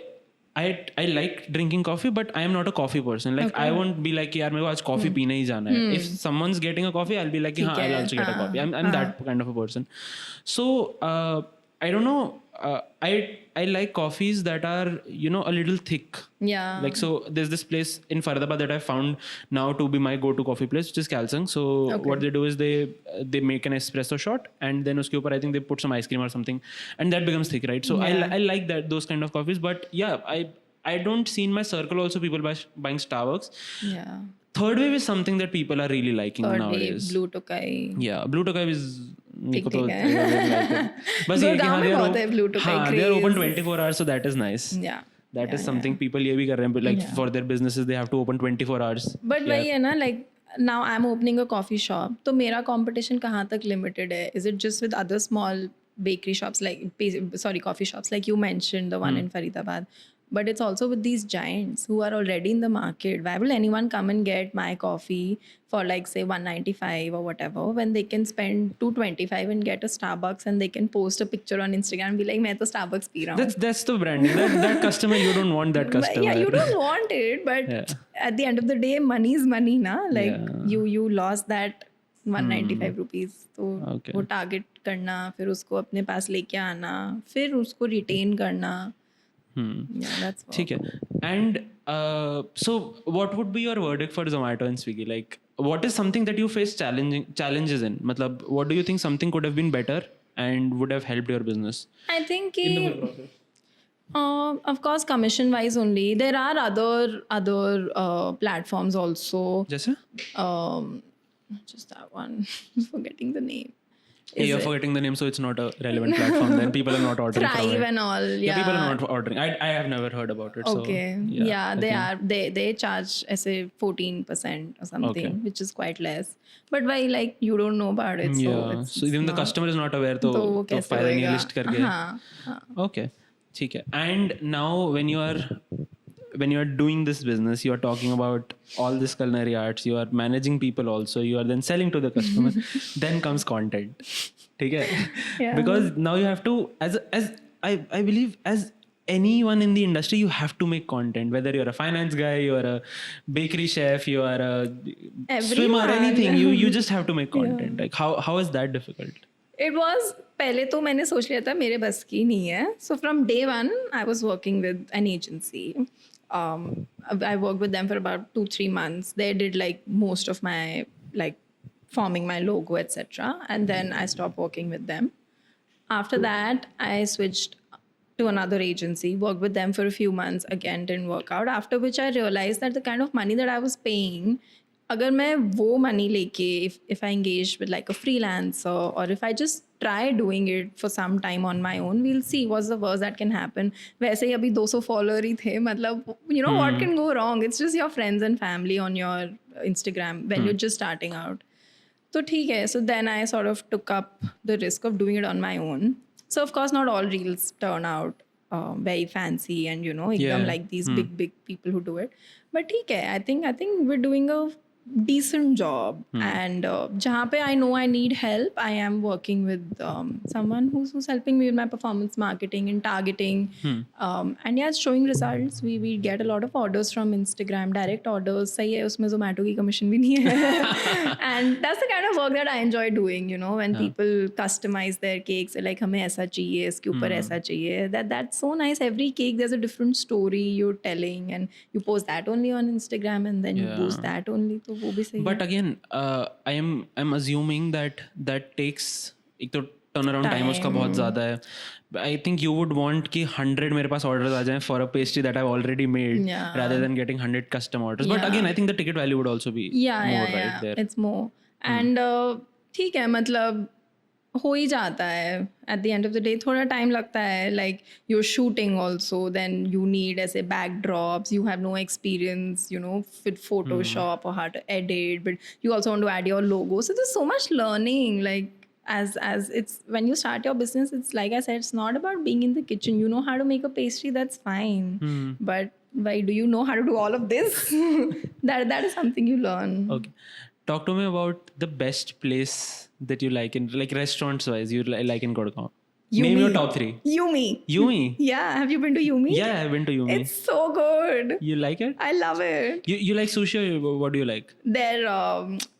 like drinking coffee, but I am not a coffee person. Like I won't be like यार मेरे को आज coffee पीने ही जाना है. If someone's getting a coffee, I'll be like हाँ, I'll also get a coffee. I'm that kind of a person. So I don't know. I like coffees that are, you know, a little thick. Yeah. Like, so there's this place in Faridabad that I found now to be my go-to coffee place, which is Kalsang. So what they do is they make an espresso shot and then uske upar I think they put some ice cream or something and that becomes thick, right? So I like those kind of coffees. But yeah, I don't see in my circle also people buying Starbucks. Yeah. Third wave is something that people are really liking nowadays. Blue Tokai. Yeah, Blue Tokai is मेरे को तो बस ये कि हाँ they are open 24 hours, so that is nice. Yeah. That is something people ये भी कर रहे हैं, like for their businesses they have to open 24 hours. But वही है ना, like now I'm opening a coffee shop, तो मेरा competition कहाँ तक limited है? Is it just with other small bakery shops coffee shops like you mentioned, the one in Faridabad? But it's also with these giants who are already in the market. Why will anyone come and get my coffee for like say 195 or whatever when they can spend 225 and get a Starbucks and they can post a picture on Instagram and be like, मैं तो Starbucks P रहा हूँ. That's the branding. That customer, you don't want that customer. Yeah, you don't want it, but at the end of the day, money is money, na? Like you lost that 195 rupees. तो वो target करना, फिर उसको अपने पास लेके आना, फिर उसको retain करना. Yeah, that's ठीक है. And so what would be your verdict for Zomato and Swiggy? Like, what is something that you face challenges in? Matlab, what do you think something could have been better and would have helped your business? I think in the whole process. Of course, commission wise only. There are other platforms also. जैसे? Just that one. Forgetting the name. You're forgetting the name, so it's not a relevant platform. Then people are not ordering. Thrive and all. Yeah, people are not ordering. I have never heard about it. Okay. So, yeah, they charge say 14% or something, which is quite less. But why like you don't know about it? So even the customer is not aware. तो फायदा नहीं list करके. हाँ. Okay. ठीक है. And now when you are doing this business, you are talking about all this culinary arts, you are managing people also, you are then selling to the customer, then comes content. ठीक है? Yeah. Because now you have to, as I believe, as anyone in the industry, you have to make content. Whether you're a finance guy, you're a bakery chef, you are a swimmer, anything, you just have to make content. Like how is that difficult? It was पहले तो मैंने सोच लिया था मेरे बस की नहीं है. So from day one, I was working with an agency. I worked with them for about 2-3 months. They did like most of my like forming my logo, etc. And then I stopped working with them. After that, I switched to another agency, worked with them for a few months. Again, didn't work out. After which I realized that the kind of money that I was paying अगर मैं वो money लेके if I engage with like a freelancer or if I just try doing it for some time on my own, we'll see what's the worst that can happen. वैसे ही अभी 200 follower ही थे, मतलब you know what can go wrong? It's just your friends and family on your Instagram when you're just starting out. तो ठीक है. So then I sort of took up the risk of doing it on my own. So of course not all reels turn out very fancy and you know एकदम Yeah. like these big people who do it. But ठीक है. I think we're doing a decent job and जहाँ पे I know I need help, I am working with someone who's helping me with my performance marketing and targeting and yeah, it's showing results. We get a lot of orders from Instagram, direct orders. सही है, उसमें Zomato की commission भी नहीं है. And that's the kind of work that I enjoy doing, you know, when people customize their cakes, like हमें ऐसा चाहिए, इसके ऊपर ऐसा चाहिए. That's so nice. Every cake there's a different story you're telling and you post that only on Instagram and then you post that only. तो वो भी सही है. But again, I'm assuming that takes एक तो turnaround time उसका बहुत ज़्यादा है. I think you would want कि 100 मेरे पास orders आ जाएं for a pastry that I've already made Yeah. rather than getting 100 custom orders. But Yeah. again, I think the ticket value would also be more right there. It's more. And ठीक है, मतलब हो ही जाता है. At the end of the day थोड़ा time लगता है. Like you're shooting also, then you need ऐसे backdrops. You have no experience, you know, with Photoshop or how to edit, but you also want to add your logo. So there's so much learning. Like as it's when you start your business, it's like I said, it's not about being in the kitchen. You know how to make a pastry, that's fine. But why do you know how to do all of this? that is something you learn. Okay. Talk to me about the best place that you like in like restaurants wise you like in Gurgaon. Name your top 3. Yumi. Yumi. Yeah, have you been to Yumi? Yeah, I've been to Yumi. It's so good. You like it? I love it. You like sushi or what do you like? Their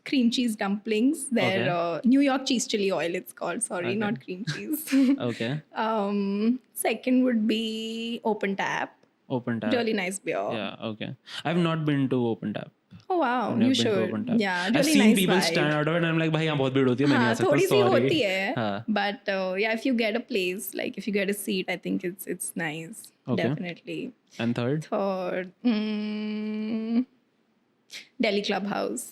cream cheese dumplings. Their New York cheese chili oil. It's called. Sorry, not cream cheese. Okay. Second would be Open Tap. Open Tap. Really nice beer. Yeah. Okay. I've not been to Open Tap. Oh wow, I've never you been to should. Open Tap. Yeah, really I've seen nice people vibe. stand out of it and I'm like, भाई यहाँ बहुत भीड़ होती है मैं नहीं आ हाँ, सकता. थोड़ी सी Sorry. होती है. हाँ. But yeah, if you get a place, like if you get a seat, I think it's nice. Okay. Definitely. And third? Third, Delhi Clubhouse.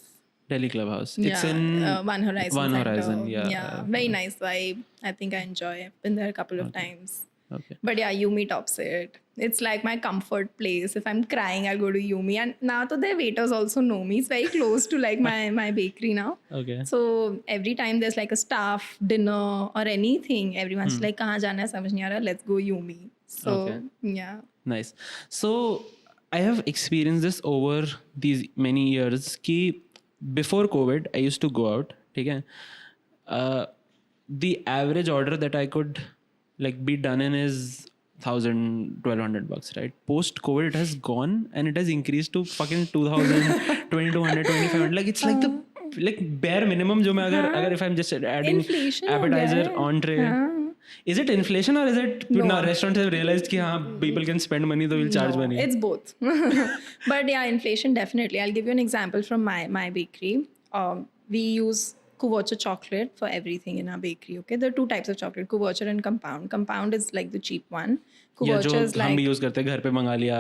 Delhi Clubhouse. Yeah, It's in One Horizon. One Center. Horizon, yeah. Yeah, very nice vibe. I think I enjoy it. Been there a couple of times. Okay. But yeah, Yumi tops it. It's like my comfort place. If I'm crying, I'll go to Yumi. And now to the waiters also know me. It's very close to like my bakery now. Okay. So every time there's like a staff dinner or anything, everyone's like, कहाँ जाना है समझ नहीं आ रहा. Let's go Yumi. So Okay. yeah. Nice. So I have experienced this over these many years कि before COVID I used to go out. ठीक है. The average order that I could like be done in is $1,000-$1,200, right? Post COVID it has gone and it has increased to fucking 2,000, 2,200, 2,500. Like it's like the like bare minimum जो मैं अगर if I'm just adding Inflation हो appetizer, गया है. entree. Is it inflation or is it no. Restaurants have realized कि हाँ people can spend money so we'll charge money? It's both. But yeah, inflation definitely. I'll give you an example from my bakery. We use Kuvacha chocolate for everything in our bakery. Okay, there are 2 types of chocolate: Kuvacha and compound. Compound is like the cheap one. Kuvacha is like हम भी use करते हैं घर पे मंगा लिया.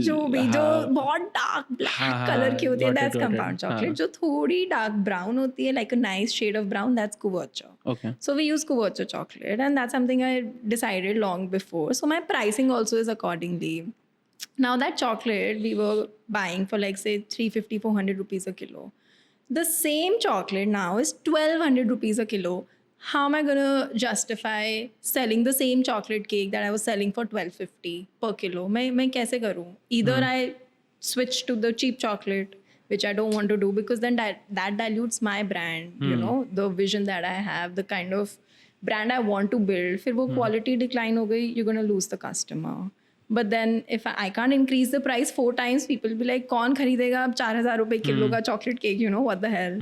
जो भी जो बहुत डार्क ब्लैक कलर की होती है, that's compound chocolate. जो थोड़ी डार्क ब्राउन होती है, like a nice shade of brown, that's Kuvacha. Okay. So we use Kuvacha chocolate, and that's something I decided long before. So my pricing also is accordingly. Now that chocolate we were buying for like say 350-400 rupees a kilo. The same chocolate now is 1,200 rupees a kilo. How am I going to justify selling the same chocolate cake that I was selling for 1,250 per kilo? मैं कैसे करूँ? Either I switch to the cheap chocolate, which I don't want to do because then that dilutes my brand, you know, the vision that I have, the kind of brand I want to build. फिर वो quality decline हो गई, you're going to lose the customer. But then if I can't increase the price 4 times, people will be like, कौन खरीदेगा अब 4,000 रुपए kilo का chocolate cake, you know, what the hell?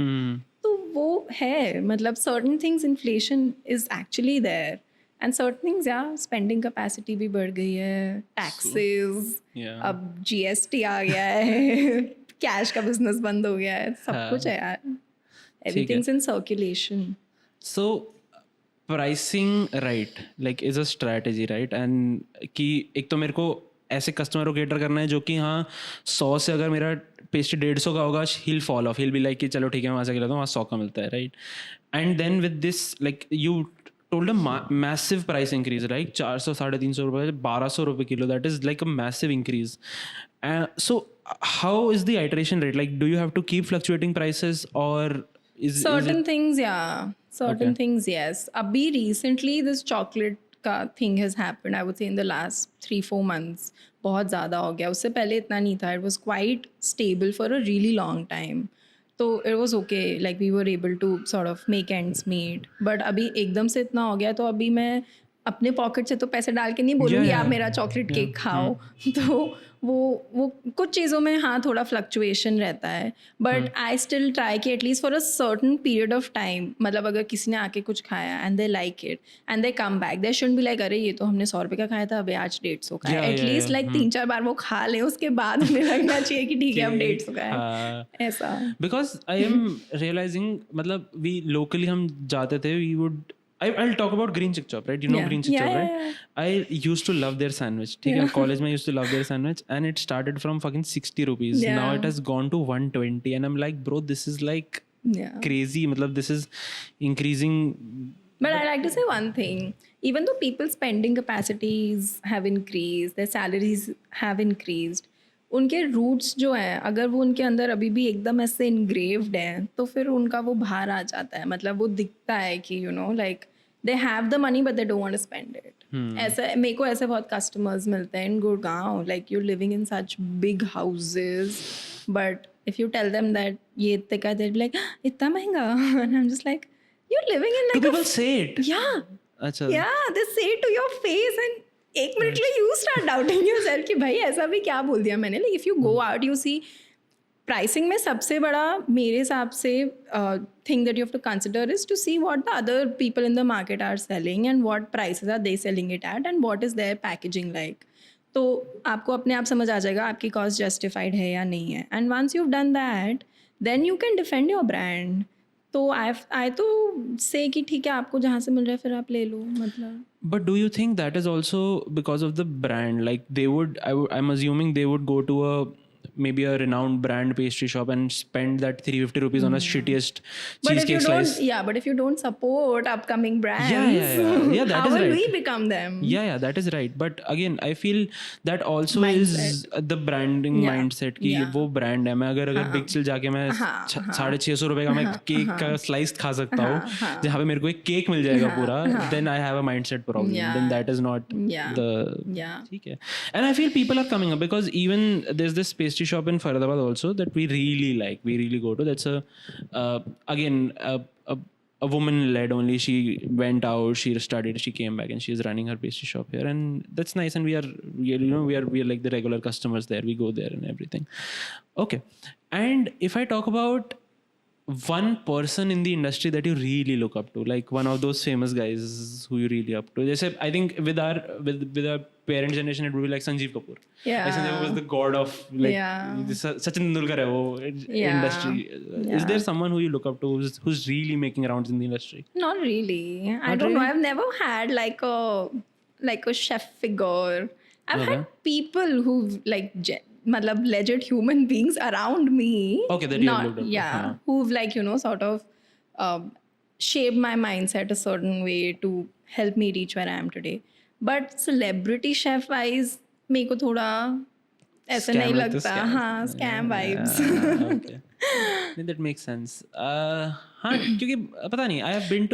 तो वो है, मतलब certain things inflation is actually there. And certain things, yeah, spending capacity भी बढ़ गई है, taxes, Yeah. अब GST आ गया है, cash का business बंद हो गया है, सब कुछ है यार. Everything's in circulation. So pricing right like is a strategy, right? And कि एक तो मेरे को ऐसे कस्टमर को केटर करना है जो कि हाँ 100 से अगर मेरा पेस्ट्री 150 का होगा, he'll fall off, he'll be like कि चलो ठीक है मैं वहाँ से खिलाता हूँ, वहाँ 100 का मिलता है, right. And then with this like you told a massive price increase, right? 400 350 रुपए 1200 रुपए kilo, that is like a massive increase. So how is the iteration rate, like do you have to keep fluctuating prices or is certain it things, yeah. Certain things, yes. Abhi recently this chocolate का thing has happened, I would say in the last 3-4 months. बहुत ज़्यादा हो गया. उससे पहले इतना नहीं था. It was quite stable for a really long time. तो it was okay, like we were able to sort of make ends meet. But अभी एकदम से इतना हो गया तो अभी मैं अपने पॉकेट से तो पैसे डाल के नहीं बोलूँगी आप मेरा चॉकलेट केक खाओ. तो वो कुछ चीज़ों में हाँ थोड़ा फ्लक्चुएशन रहता है. बट आई स्टिल ट्राई कि at least for a certain period of time, मतलब अगर किसी ने आके कुछ खाया and they like it and they come back, they shouldn't be like अरे ये तो हमने 100 रुपये का खाया था अभी आज 150 का है. एटलीस्ट लाइक 3-4 बार वो खा ले उसके बाद हमें लगना चाहिए कि ठीक है अब 150 का है. ऐसा because I am realizing मतलब we locally हम जाते थे, we would I'll talk about Green Chick Chop, right? You know Green Chick Chop, right? I used to love their sandwich. ठीक है, college में I used to love their sandwich and it started from fucking 60 rupees. Now it has gone to 120 and I'm like, bro, this is like crazy. मतलब this is increasing. But I like to say one thing. Even though people's spending capacities have increased, their salaries have increased, उनके roots जो हैं अगर वो उनके अंदर अभी भी एकदम ऐसे इनग्रेव्ड हैं तो फिर उनका वो बाहर आ जाता है. मतलब वो दिखता है कि you know like they have the money but they don't want to spend it. ऐसा मेरे को ऐसे बहुत कस्टमर्स मिलते हैं in Gurgaon, like you living in such big houses but if you tell them that ये इतने का, दे लाइक इतना महंगा and I am just like you living in like people say it. अच्छा they say it to your face and एक minute के लिए you start doubting yourself कि भाई ऐसा भी क्या बोल दिया मैंने. Like if you go out you see pricing में सबसे बड़ा मेरे हिसाब से thing that you have to consider is to see what the other people in the market are selling and what prices are they selling it at and what is their packaging like. तो आपको अपने आप समझ आ जाएगा आपकी cost justified है या नहीं है. And once you have done that then you can defend your brand. तो आई तो से कि ठीक है आपको जहाँ से मिल रहा है फिर आप ले लो. मतलब But do you think that is also because of the brand? Like they would, I'm assuming they would go to maybe a renowned brand pastry shop and spend that 350 rupees on a shittiest cheesecake slice. But if you don't support upcoming brands, yeah, that how is will right. we become them? Yeah, that is right. But again, I feel that also Mindset. is the branding mindset कि वो brand है. मैं अगर Big Chill जाके मैं 650 रुपए का मैं केक का स्लाइस खा सकता हूँ जहाँ पे मेरे को एक केक मिल जाएगा पूरा, then I have a mindset problem. Then that is not the ठीक है. And I feel people are coming up because even there's this pastry shop in Faridabad also that we really like. We really go to. That's a woman led only. She went out, she studied, she came back, and she is running her pastry shop here, and that's nice. And we are like the regular customers there. We go there and everything. Okay. And if I talk about one person in the industry that you really look up to, like one of those famous guys who you really up to. Jesse, I think with our parent generation, it would be like Sanjeev Kapoor. Yeah. Sanjeev Kapoor was the god of like Sachin Tendulkar hai wo industry. Is there someone who you look up to who's really making rounds in the industry? Not really. I don't know. I've never had like a chef figure. I've had people who've like matlab legit human beings around me. Okay, that you have looked up to. Who've like sort of shaped my mindset a certain way to help me reach where I am today. But celebrity chef wise मेरे को थोड़ा ऐसा नहीं लगता. हाँ, scam vibes. Okay. That makes sense. हाँ, क्योंकि पता नहीं. I've been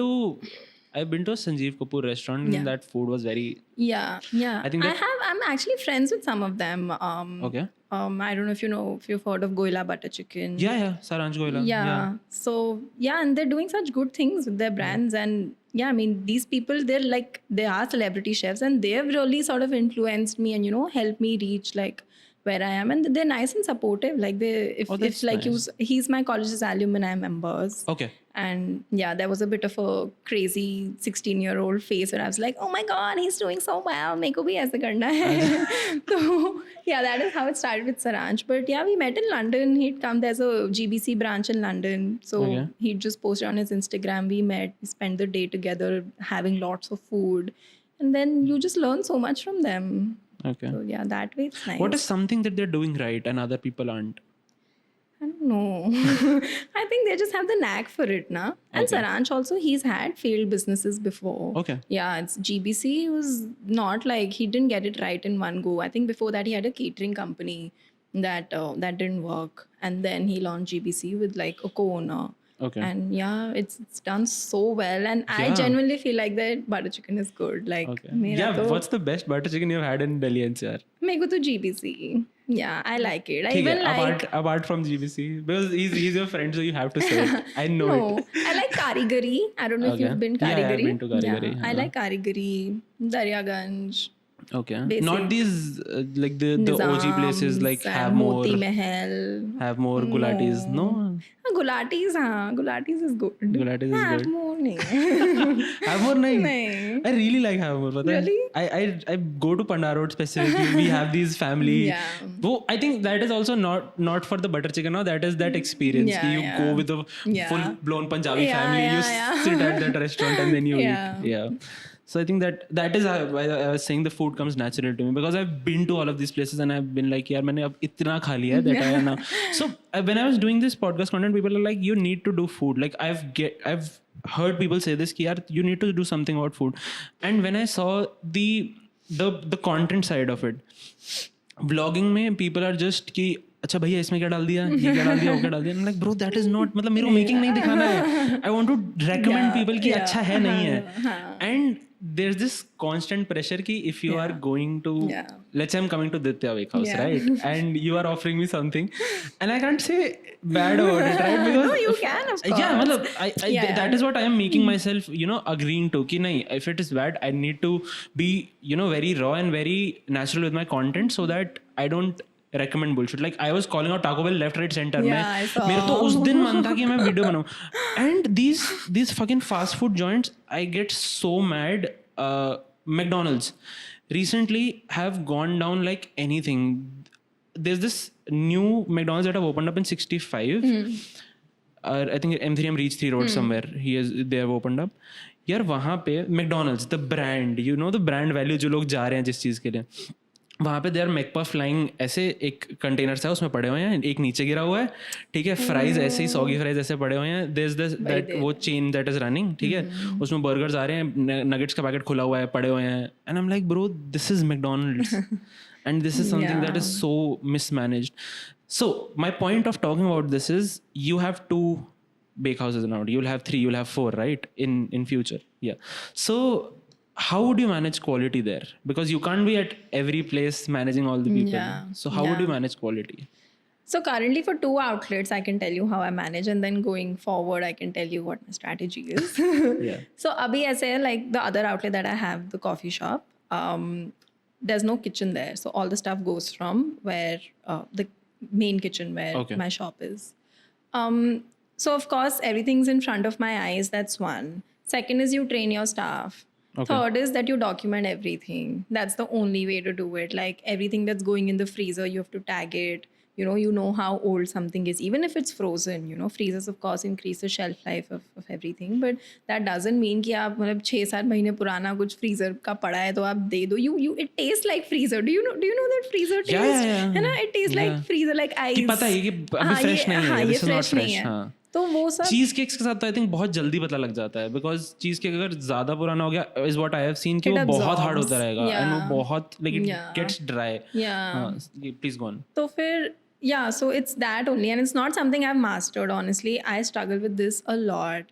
to a Sanjeev Kapoor restaurant and that food was very. Yeah. I think I'm actually friends with some of them. Okay. I don't know if you've heard of Goila Butter Chicken. Yeah, Saransh Goila. Yeah. So and they're doing such good things with their brands and I mean these people they are celebrity chefs and they have really sort of influenced me and helped me reach like where I am, and they're nice and supportive. Like if like nice. he's my college's alumni members. Okay. And there was a bit of a crazy 16-year-old phase where I was like, oh my god, he's doing so well, मेरे को भी ऐसे करना है. So that is how it started with Saransh. But we met in London. He'd come, there's a GBC branch in London, so he'd just posted on his Instagram. We met, we spent the day together having lots of food, and then you just learn so much from them. Okay. So yeah, that way it's nice. What is something that they're doing right and other people aren't? I don't know. I think they just have the knack for it, na. And Okay. Saransh also, he's had failed businesses before. Okay. Yeah, it's GBC was not like he didn't get it right in one go. I think before that he had a catering company that didn't work, and then he launched GBC with like a co-owner. Okay. And yeah, it's done so well, and I Yeah. genuinely feel like that butter chicken is good. Like, Okay. मेरा Yeah. तो What's the best butter chicken you've had in Delhi NCR? मेरे को तो GBC. Yeah, I like it. I ठीक है, even like. apart from GBC, because he's your friend, so you have to say it. I know No, it. I like Karigari. I don't know if Okay. you've been Yeah, I've Karigari. been to Karigari, Yeah, I like Karigari, Daryaganj, Okay. Basic. Not these like the OG places like Nizams, Moti Mahal. Gulatis. No. Gulatis, हाँ, Gulatis is good. Gulatis is good. More नहीं. Have more nahi. नहीं. I really like have more. पता है? Really? I go to Pandar Road specifically. We have these family. Yeah. वो I think that is also not for the butter chicken. No, that is that experience. Yeah, कि you yeah. go with a Yeah. full blown Punjabi Yeah, family. You yeah. sit at that restaurant and then you Yeah. eat. Yeah. So I think that is why I was saying the food comes natural to me, because I've been to all of these places and I've been like, यार मैंने अब इतना खा लिया है that I am now. So when I was doing this podcast content, people are like, you need to do food. Like I've heard people say this कि यार you need to do something about food. And when I saw the content side of it, vlogging में people are just कि अच्छा भैया इसमें क्या डाल दिया, ये क्या डाल दिया, वो क्या डाल दिया. I'm like, bro, that is not, मतलब मेरे को मेकिंग नहीं दिखाना है. I want to recommend people कि अच्छा है नहीं है. And there's this constant pressure कि if you are going to, let's say I'm coming to Ditya Wake House, right? And you are offering me something, and I can't say bad about it, right? Because No, you can, of course. Yeah, मतलब that is what I am making myself, agreeing to कि नहीं, if it is bad, I need to be, very raw and very natural with my content so that I don't recommend bullshit. Like I was calling out Taco Bell left, right, center. Yeah, I saw. मेरे तो उस दिन मन था कि मैं video बनाऊं. And these fucking fast food joints, I get so mad. McDonald's recently have gone down like anything. There's this new McDonald's that have opened up in 65. I think M3M Reach 3 Road somewhere. They have opened up. यार वहाँ पे McDonald's, the brand, the brand value जो लोग जा रहे हैं जिस चीज़ के लिए, वहाँ पे देयर मैकपा फ्लाइंग ऐसे एक कंटेनर था उसमें पड़े हुए हैं, एक नीचे गिरा हुआ है, ठीक है, फ्राइज ऐसे ही सॉगी फ्राइज ऐसे पड़े हुए हैं, देयर इज दैट वो चेन दैट इज रनिंग, ठीक है, उसमें बर्गर्स आ रहे हैं, नगेट्स का पैकेट खुला हुआ है, पड़े हुए हैं, and I am like bro this is McDonald's and this is something that is so mismanaged. So my point of talking about this is you have 2 bakehouses now, you'll have 3, you'll have 4, right, in future. Yeah, so how would you manage quality there? Because you can't be at every place managing all the people. Yeah. So how would you manage quality? So currently for 2 outlets, I can tell you how I manage, and then going forward, I can tell you what my strategy is. Yeah. So abhi aise like the other outlet that I have, the coffee shop, there's no kitchen there. So all the stuff goes from where the main kitchen where my shop is. So of course, everything's in front of my eyes. That's one. Second is you train your staff. Third is that you document everything. That's the only way to do it. Like everything that's going in the freezer, you have to tag it. You know how old something is, even if it's frozen. Freezers of course increase the shelf life of everything, but that doesn't mean कि आप मतलब 6-7 महीने पुराना कुछ freezer का पड़ा है तो आप दे दो. It tastes like freezer. Do you know that freezer taste? Yeah. है ना? It tastes like freezer, like ice. कि पता है कि अभी fresh नहीं है. ये This is not fresh नहीं fresh. है. हाँ. तो वो सब चीज केक्स के साथ तो आई थिंक बहुत जल्दी पता लग जाता है, बिकॉज चीज केक अगर ज्यादा पुराना हो गया is what I have seen कि वो बहुत हार्ड होता रहेगा एंड वो बहुत like it gets dry. Please go on. तो फिर so it's that only, and it's not something I've mastered, honestly. I struggle with this a lot.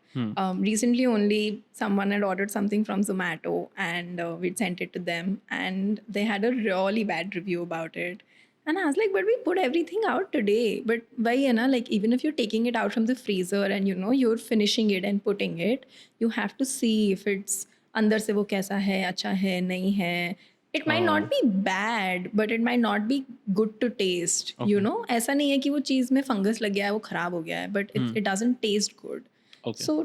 Recently only someone had ordered something from Zomato, and we'd sent it to them, and they had a really bad review about it. And I was like, but we put everything out today. But why, like even if you're taking it out from the freezer and you're finishing it and putting it, you have to see if it's अंदर से वो कैसा है, अच्छा है, नहीं है. It might not be bad, but it might not be good to taste. ऐसा नहीं है कि वो चीज़ में फंगस लग गया है, वो खराब हो गया है, but it doesn't taste good. Okay. So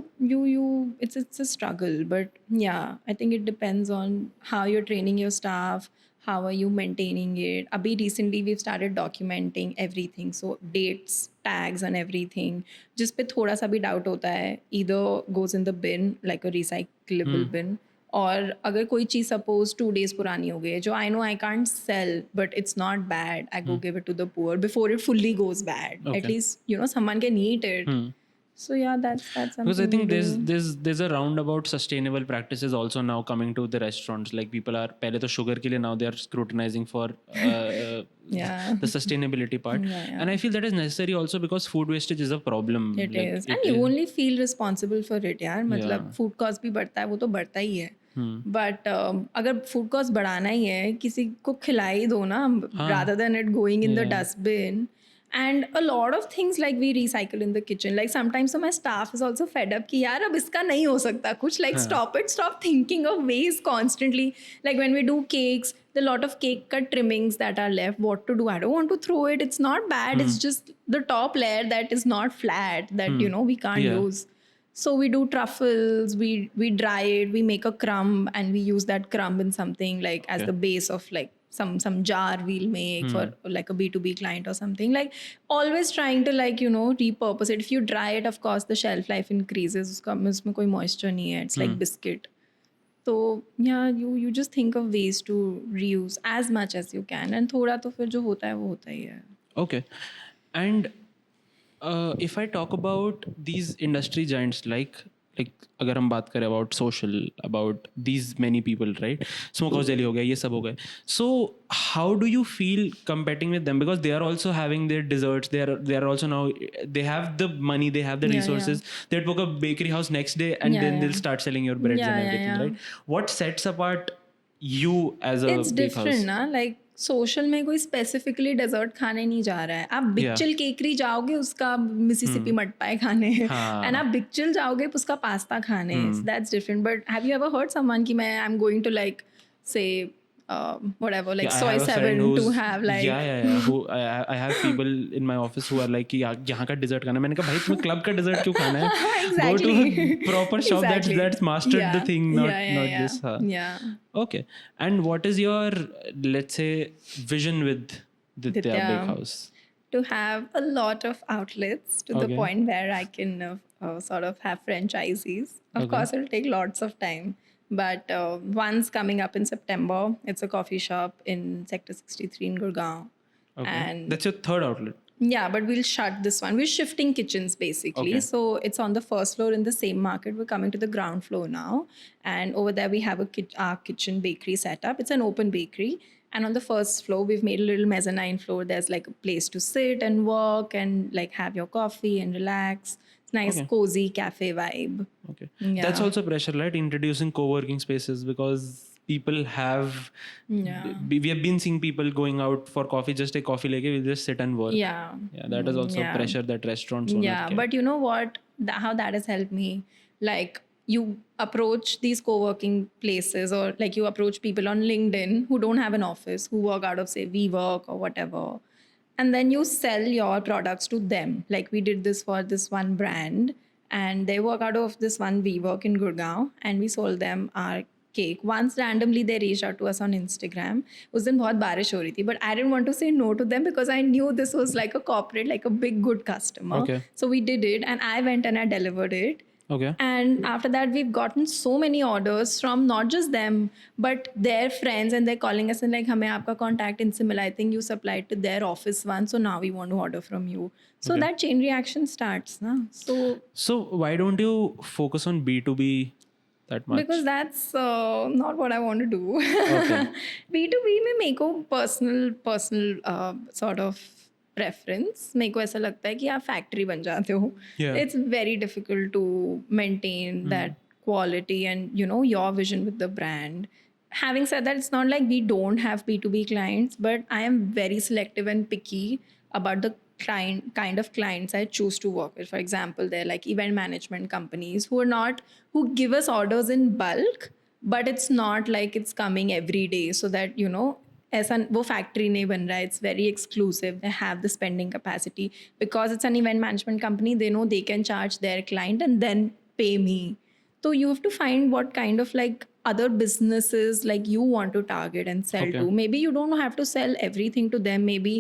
it's a struggle, but yeah, I think it depends on how you're training your staff, how are you maintaining it. Abhi recently we've started documenting everything, so dates, tags and everything. जिस पे थोड़ा सा भी doubt होता है, either goes in the bin, like a recyclable bin, और अगर कोई चीज़ सपोज 2 days पुरानी हो गई है जो I know I can't sell but it's not bad, I go give it to the poor before it fully goes bad. At Okay. least someone can eat it. So yeah, that's Because I something think we do. there's a roundabout sustainable practices also now coming to the restaurants. Like people are पहले तो sugar के लिए now they are scrutinizing for Yeah. the sustainability part. Yeah. And I feel that is necessary also because food wastage is a problem. It Like, is. And you only feel responsible for it यार, मतलब Yeah. Food cost भी बढ़ता है, वो तो बढ़ता ही है. But अगर फूड कॉस्ट बढ़ाना ही है, किसी को खिला ही दो ना, rather than it going in the dustbin. And a lot of things like we recycle in the kitchen. Like sometimes so my staff is also fed up कि यार अब इसका नहीं हो सकता कुछ. Like stop it, stop thinking of ways constantly. Like when we do cakes, the lot of cake cut trimmings that are left, what to do? I don't want to throw it. It's not bad. It's just the top layer that is not flat that we can't Yeah. use. So we do truffles, we dry it, we make a crumb and we use that crumb in something like as the base of like some jar we'll make for like a B2B client or something. Like always trying to like repurpose it. If you dry it, of course the shelf life increases. उसमें कोई moisture नहीं है. It's like biscuit. So yeah, you just think of ways to reuse as much as you can. And थोड़ा तो फिर जो होता है वो होता ही है. Okay. And if I talk about these industry giants like अगर हम बात करें about social, about these many people, right? Smokehouse Delhi हो गया, ये सब हो गए. So how do you feel competing with them? Because they are also having their desserts. They are also now, they have the money, they have the resources. They'd book a bakery house next day and then they'll start selling your breads and everything, right? What sets apart you as a It's bake different house? ना, like social में कोई specifically desert खाने नहीं जा रहा है. आप बिक्चल केकरी जाओगे उसका मिसिसिपी मड पाए खाने, एंड आप बिक्चल जाओगे उसका पास्ता खाने. That's different. But have you ever heard someone कि मैं I am going to like say whatever like Yeah, I soy have a 7 friend to who's- have like yeah. Who I have people in my office who are like कि यहाँ का dessert खाना है. मैंने कहा भाई तुम्हें club का dessert क्यों खाना है? Exactly. Go to a proper shop Exactly. that's mastered the Yeah. thing, not Yeah. this. Huh? Yeah. Okay. And what is your, let's say, vision with Ditya Ditya. Bakehouse? To have a lot of outlets to the Okay. point where I can sort of have franchisees. Of course, it'll take lots of time. But one's coming up in September. It's a coffee shop in Sector 63 in Gurgaon. Okay. And That's your third outlet. yeah, but we'll shut this one. We're shifting kitchens basically. Okay. So it's on the first floor in the same market. We're coming to the ground floor now. And over there we have our kitchen bakery setup. It's an open bakery. And on the first floor, we've made a little mezzanine floor. There's like a place to sit and work and like have your coffee and relax. It's nice, cozy cafe vibe. Okay. Yeah. That's also pressure, right? Introducing co-working spaces because people have, we have been seeing people going out for coffee, just take coffee leke, we'll just sit and work. Yeah. Yeah, that is also Yeah. pressure that restaurants owners Yeah, get. but you know what? How that has helped me. Like you approach these co-working places or like you approach people on LinkedIn who don't have an office, who work out of say WeWork or whatever. And then you sell your products to them. Like we did this for this one brand and they work out of this one WeWork in Gurgaon and we sold them our cake. Once randomly they reached out to us on Instagram. उस दिन बहुत बारिश हो रही थी, but I didn't want to say no to them because I knew this was like a corporate, like a big good customer. Okay. So we did it and I went and I delivered it. Okay. And after that, we've gotten so many orders from not just them, but their friends, and they're calling us and like, हमें आपका contact in Simila. I think you supplied to their office one, so now we want to order from you. So that chain reaction starts, na? So why don't you focus on B2B that much? Because that's not what I want to do. Okay. B2B में मेरे को personal sort of preference. मेरे को ऐसा लगता है कि आप फैक्ट्री बन जाते हो. Yeah. It's very difficult to maintain that quality and your vision with the brand. Having said that, it's not like we don't have B2B clients, but I am very selective and picky about the kind of clients I choose to work with. For example, they're like event management companies who give us orders in bulk, but it's not like it's coming every day so that ऐसा वो factory नहीं बन रहा है. It's very exclusive. They have the spending capacity because it's an event management company. They know they can charge their client and then pay me. So you have to find what kind of like other businesses like you want to target and sell Okay. to. Maybe you don't have to sell everything to them. Maybe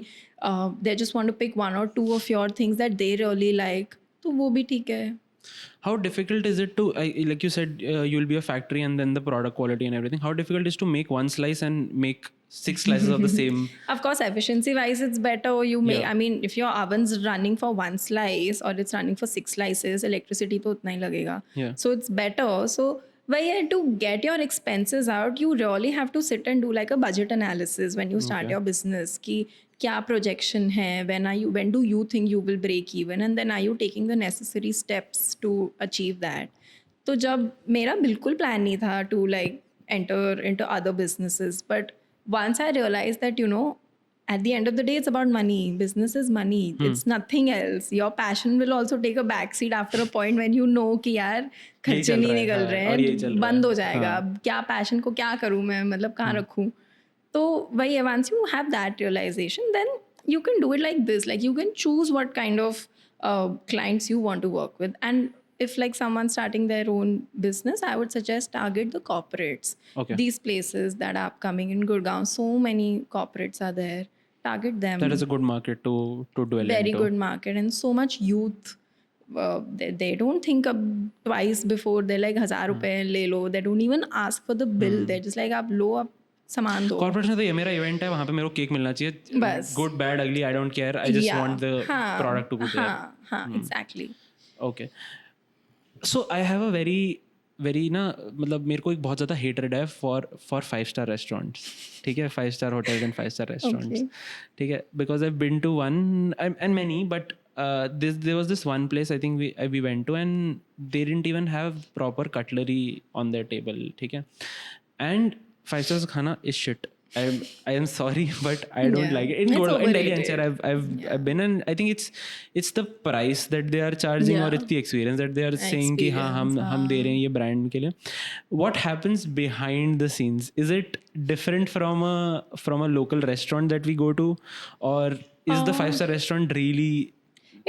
they just want to pick one or two of your things that they really like. तो वो भी ठीक है. How difficult is it to, like you said, you'll be a factory and then the product quality and everything. How difficult is to make one slice and make 6 slices of the same? Of course, efficiency wise, it's better. You make, Yeah. I mean, if your oven's running for one slice or it's running for 6 slices, electricity to utna hi lagega. Yeah. So it's better. So, to get your expenses out, you really have to sit and do like a budget analysis when you start Okay. your business. Ki kya projection hai? When do you think you will break even? And then are you taking the necessary steps to achieve that? तो जब मेरा बिल्कुल plan नहीं था to like enter into other businesses, but once I realized that, you know, at the end of the day, it's about money. Business is money. It's nothing else. Your passion will also take a backseat after a point when you know कि यार खर्चे चल नहीं रहा है, निकल हाँ, रहे और यही हैं, चल रहा बंद है, हो जाएगा. हाँ. अब क्या passion को क्या करूँ मैं, मतलब कहाँ रखूँ? तो वही है, once you have that realization, then you can do it like this. Like you can choose what kind of clients you want to work with. And if like someone starting their own business, I would suggest target the corporates. Okay. These places that are coming in Gurgaon, so many corporates are there. Target them. That is a good market to dwell Very into. good market, and so much youth. They don't think twice before. They're like 1,000 रुपए ले लो. They don't even ask for the bill. They're just like आप लो, आप सामान दो. Corporate में तो ये मेरा इवेंट है, वहाँ पे मेरे को केक मिलना चाहिए. बस. Good bad ugly, I don't care, I just want the product to be there. हाँ, exactly. Okay. So I have a very ना, मतलब मेरे को एक बहुत ज़्यादा हेटरेड है फॉर 5-star रेस्टोरेंट्स. ठीक है, 5-star hotels and 5-star restaurants. ठीक है, because I been to one and many, but there was this one place I think we went to, and they didn't even have proper cutlery on their table. ठीक है, and 5 stars खाना is shit. I am sorry, but I don't Yeah. like it. It's In Delhi overrated. NCR, I've been, and I think it's the price that they are charging, or Yeah. it's the experience that they are saying कि हाँ हम दे रहे हैं ये brand के लिए. What happens behind the scenes? Is it different from a local restaurant that we go to, or is the 5-star restaurant really?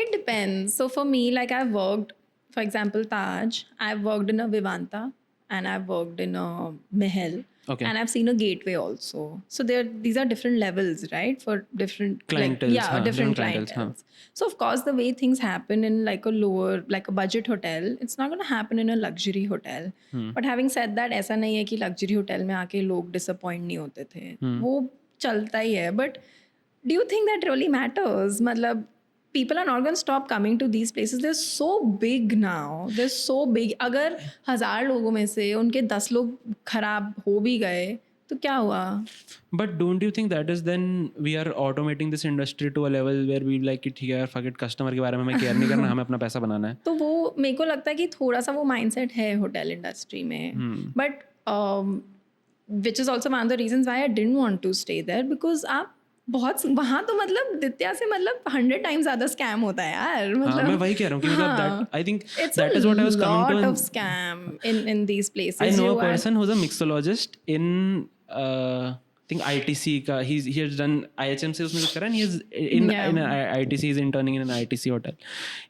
It depends. So for me, like I've worked, for example, Taj, I've worked in a Vivanta and I've worked in a Mahal. Okay. And I've seen a Gateway also. So these are different levels, right? For different Clienteles, like, हाँ, different clienteles, clienteles. So of course, the way things happen in like a lower, like a budget hotel, it's not going to happen in a luxury hotel. But having said that, ऐसा नहीं है कि luxury hotel में आके लोग disappoint नहीं होते थे. वो चलता ही है. But do you think that really matters? मतलब people are not going to stop coming to these places. They're so big now. They're so big. अगर 1,000 लोगों में से उनके 10 लोग खराब हो भी गए तो क्या हुआ? But don't you think that is then we are automating this industry to a level where we like कि ठीक है यार, fuck it, customer के बारे में हमें केयर नहीं करना, हमें अपना पैसा बनाना है. तो वो मेरे को लगता है कि थोड़ा सा वो माइंडसेट है होटल इंडस्ट्री में. But which is also one of the reasons why I didn't want to stay there, because आप बहुत वहाँ तो मतलब दित्या से मतलब 100 टाइम्स ज्यादा स्कैम होता है यार. मतलब मैं वही कह रहा हूँ कि मतलब that I think it's that a is what I was coming to. lot of scam in these places. I know You a are- person who's a mixologist in I think ITC का, he has done IHM से उसने कुछ करा, and he is in ITC, is interning in an ITC hotel.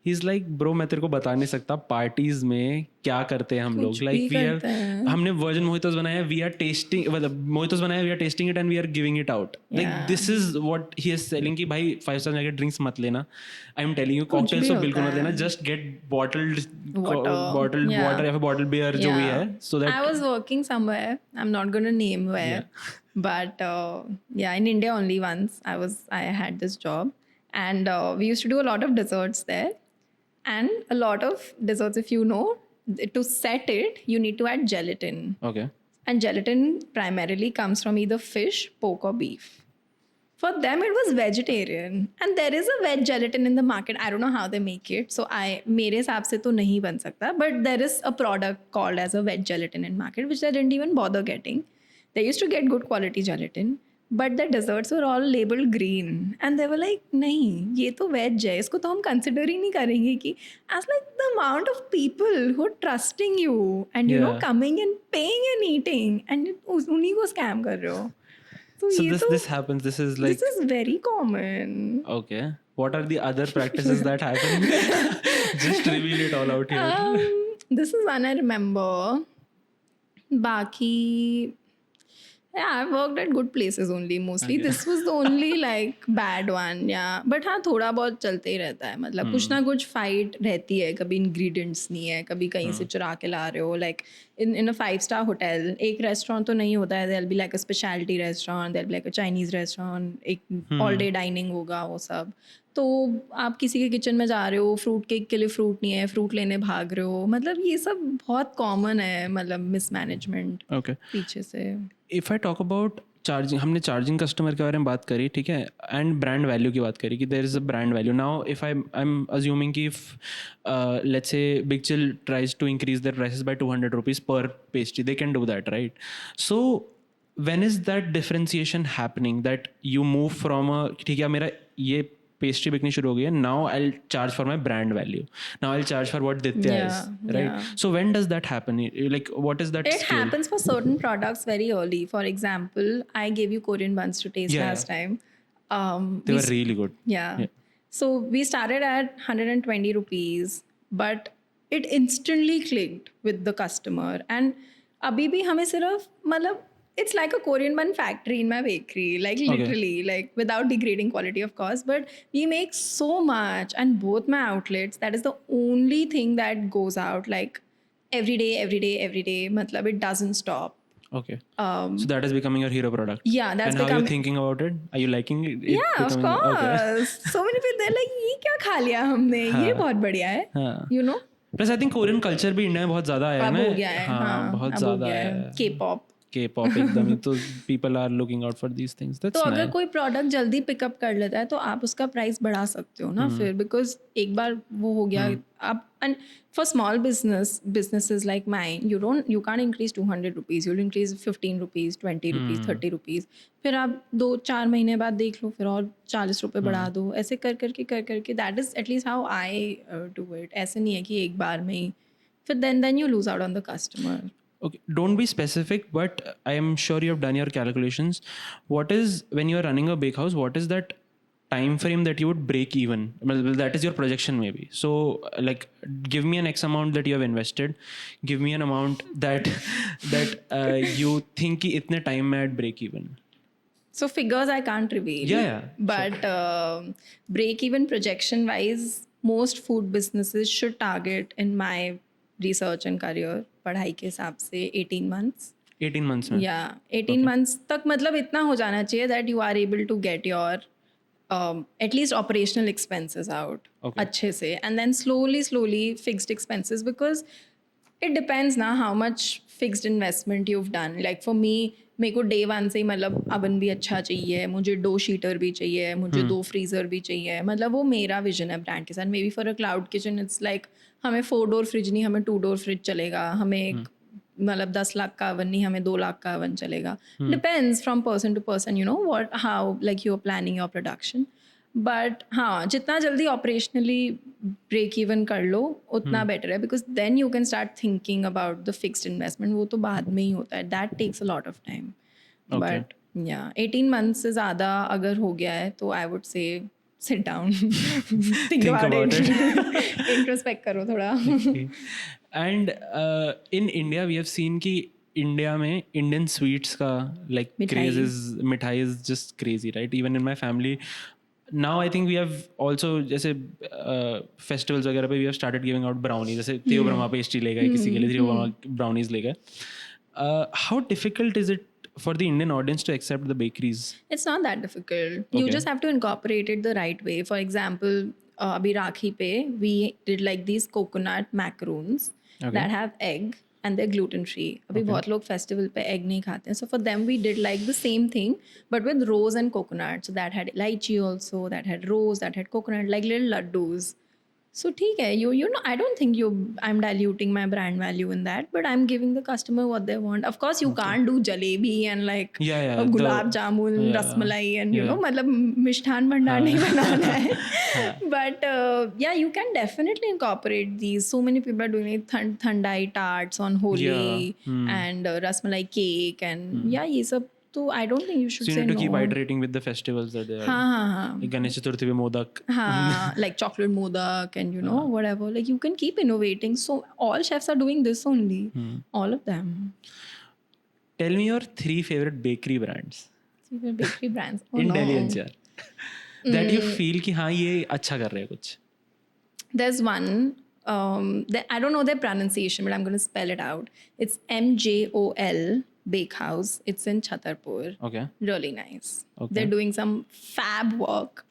He's like, bro मैं तेरे को बता नहीं सकता पार्टीज में क्या करते हैं हम लोग. Like we have, हमने वर्जिन मोहितोस बनाया, we are tasting, मतलब मोहितोस बनाया, we are tasting it and we are giving it out. Like this is what he is selling कि भाई 5-star जाके ड्रिंक्स मत लेना. I'm telling you, cocktails तो बिल्कुल मत लेना. Just get bottled water या फिर bottled beer जो भी है, so that. I was working somewhere, I'm not going to name where, but in India only once I had this job, and we used to do a lot of desserts there, and a lot of desserts, if you know, to set it you need to add gelatin. Okay. And gelatin primarily comes from either fish, pork or beef. For them it was vegetarian, and there is a veg gelatin in the market. I don't know how they make it, so मेरे हिसाब से तो नहीं बन सकता, but there is a product called as a veg gelatin in market which they didn't even bother getting. They used to get good quality gelatin, but the desserts were all labeled green, and they were like, नहीं ये तो veg है, इसको तो हम consider ही नहीं करेंगे कि. as like the amount of people who are trusting you and you know coming and paying and eating, and उन्हीं को scam कर रहे हो. So this happens. This is like. This is very common. Okay. What are the other practices that happen? Just reveal it all out here. This is one I remember. Baki, Yeah, I've worked at good places only mostly. This was the only like bad one. Yeah, but हाँ थोड़ा बहुत चलते ही रहता है. मतलब कुछ ना कुछ fight रहती है. कभी ingredients नहीं है, कभी कहीं से चुरा के ला रहे हो. Like in a 5-star hotel, एक restaurant तो नहीं होता है. There'll be like a specialty restaurant, there'll be like a Chinese restaurant, एक all day dining होगा वो सब. तो आप किसी के किचन में जा रहे हो, फ्रूट केक के लिए फ्रूट नहीं है, फ्रूट लेने भाग रहे हो. मतलब ये सब बहुत कॉमन है. मतलब मिसमैनेजमेंट Okay. पीछे से. If I talk about charging, हमने चार्जिंग कस्टमर के बारे में बात करी, ठीक है, एंड ब्रांड वैल्यू की बात करी कि there is a brand value. Now if I am assuming कि if let's say Big Chill tries to increase their prices by 200 rupees per pastry, they can do that, right? So when is that differentiation happening, that you move from a ठीक है मेरा ये pastry bikini शुरू हो गई है, now I'll charge for my brand value, now I'll charge for what Ditya is, right? Yeah. So when does that happen? Like what is that It scale? happens for certain products very early. For example, I gave you Korean buns to taste Yeah, last time. They we were really good. Yeah. So we started at 120 rupees, but it instantly clicked with the customer. And abhi bhi hame sirf matlab it's like a Korean bun factory in my bakery, like literally, like without degrading quality, of course. But we make so much, and both my outlets, that is the only thing that goes out like every day, every day, every day. Matlab it doesn't stop. Okay. So that is becoming your hero product. Yeah, that's and how are you becoming. thinking about it? Are you liking it? Yeah, of becoming- Okay. course. So many people they're like, ये क्या खा लिया हमने? ये बहुत बढ़िया है. हाँ. You know? Plus I think Korean culture भी इंडिया में बहुत ज़्यादा आया है अब ना. हो गया है. हाँ, बहुत अब हो ज़्यादा गया आया है. है. K-pop. K-pop एकदम ही, तो people are looking out for these things. That's तो अगर nice. कोई प्रोडक्ट जल्दी पिकअप कर लेता है तो आप उसका प्राइस बढ़ा सकते हो ना फिर, बिकॉज एक बार वो हो गया आप. And for small businesses like mine, you can't increase 200 rupees, you'll increase 15 rupees, 20 rupees, 30 rupees. फिर आप 2-4 महीने बाद देख लो, फिर और 40 रुपये बढ़ा दो. ऐसे कर करके that is at least how I do it. ऐसे नहीं है कि एक बार में ही फिर then you lose out on the customer. Okay, don't be specific, but I am sure you have done your calculations. What is, when you are running a bakehouse, what is that time frame that you would break even? Well, that is your projection maybe. So like give me an X amount that you have invested. Give me an amount that you think कि इतने time में I'd break even. So figures I can't reveal. Yeah, But break-even projection-wise, most food businesses should target, in my research and career, पढ़ाई के हिसाब से 18 months. 18 months में. Yeah, 18 months तक मतलब इतना हो जाना चाहिए that you are able to get your at least operational expenses out अच्छे से, and then slowly fixed expenses, because it depends ना how much fixed investment you've done. Like for me, मेरे को day one से ही मतलब oven भी अच्छा चाहिए, मुझे 2 शीटर भी चाहिए, मुझे 2 फ्रीज़र भी चाहिए. मतलब वो मेरा विजन है ब्रांड के साथ. May be for a cloud kitchen it's like हमें 4 डोर फ्रिज नहीं, हमें 2 डोर फ्रिज चलेगा. हमें एक मतलब 10 लाख का अवन नहीं, हमें 2 लाख का अवन चलेगा. Depends from person to person, you know what how like you are planning your production. But हाँ, जितना जल्दी ऑपरेशनली ब्रेक इवन कर लो उतना बेटर है, because then you can start thinking about the fixed investment. वो तो बाद में ही होता है. That takes a lot of time. But yeah 18 month से ज़्यादा अगर हो गया है तो I would say sit down, think about it. Introspect करो थोड़ा. And in India we have seen कि इंडिया में इंडियन स्वीट्स का like craze is, मिठाई is just crazy, right? Even in my family now I think we have also जैसे festivals वगैरह पे we have started giving out brownies. जैसे थियो Brahma pastry ले गए किसी के लिए, थियो ब्रह्मा brownies ले गए. How difficult is it for the Indian audience to accept the bakeries? It's not that difficult. You just have to incorporate it the right way. For example, abhi Rakhi pe we did like these coconut macaroons that have egg and they're gluten free. Abhi bahut log festival pe egg nahi khate hain. So for them we did like the same thing but with rose and coconut. So that had lychee also, that had rose, that had coconut, like little laddus. So ठीक है, you know, I don't think I'm diluting my brand value in that, but I'm giving the customer what they want. Of course, you can't do jalebi and like gulab jamun, rasmalai, and you know, मतलब मिष्ठान भंडार नहीं बनाना है. But yeah, you can definitely incorporate these. So many people are doing like thandai tarts on Holi and rasmalai cake and yeah, ये सब. तो I don't think you should so you say need to no. keep iterating with the festivals that they are. हाँ. Like Ganesh Chaturthi पे मोदक. हाँ, like chocolate modak and you know whatever. Like you can keep innovating. So all chefs are doing this only. All of them. Tell me your 3 favorite bakery brands Favorite bakery brands. Oh in no. Delhi NCR that you feel कि हाँ ये अच्छा कर रहे हैं कुछ. There's one. I don't know their pronunciation, but I'm going to spell it out. It's MJOL Bakehouse. It's in Chhatarpur. Okay. Really nice. Okay. They're doing some fab work.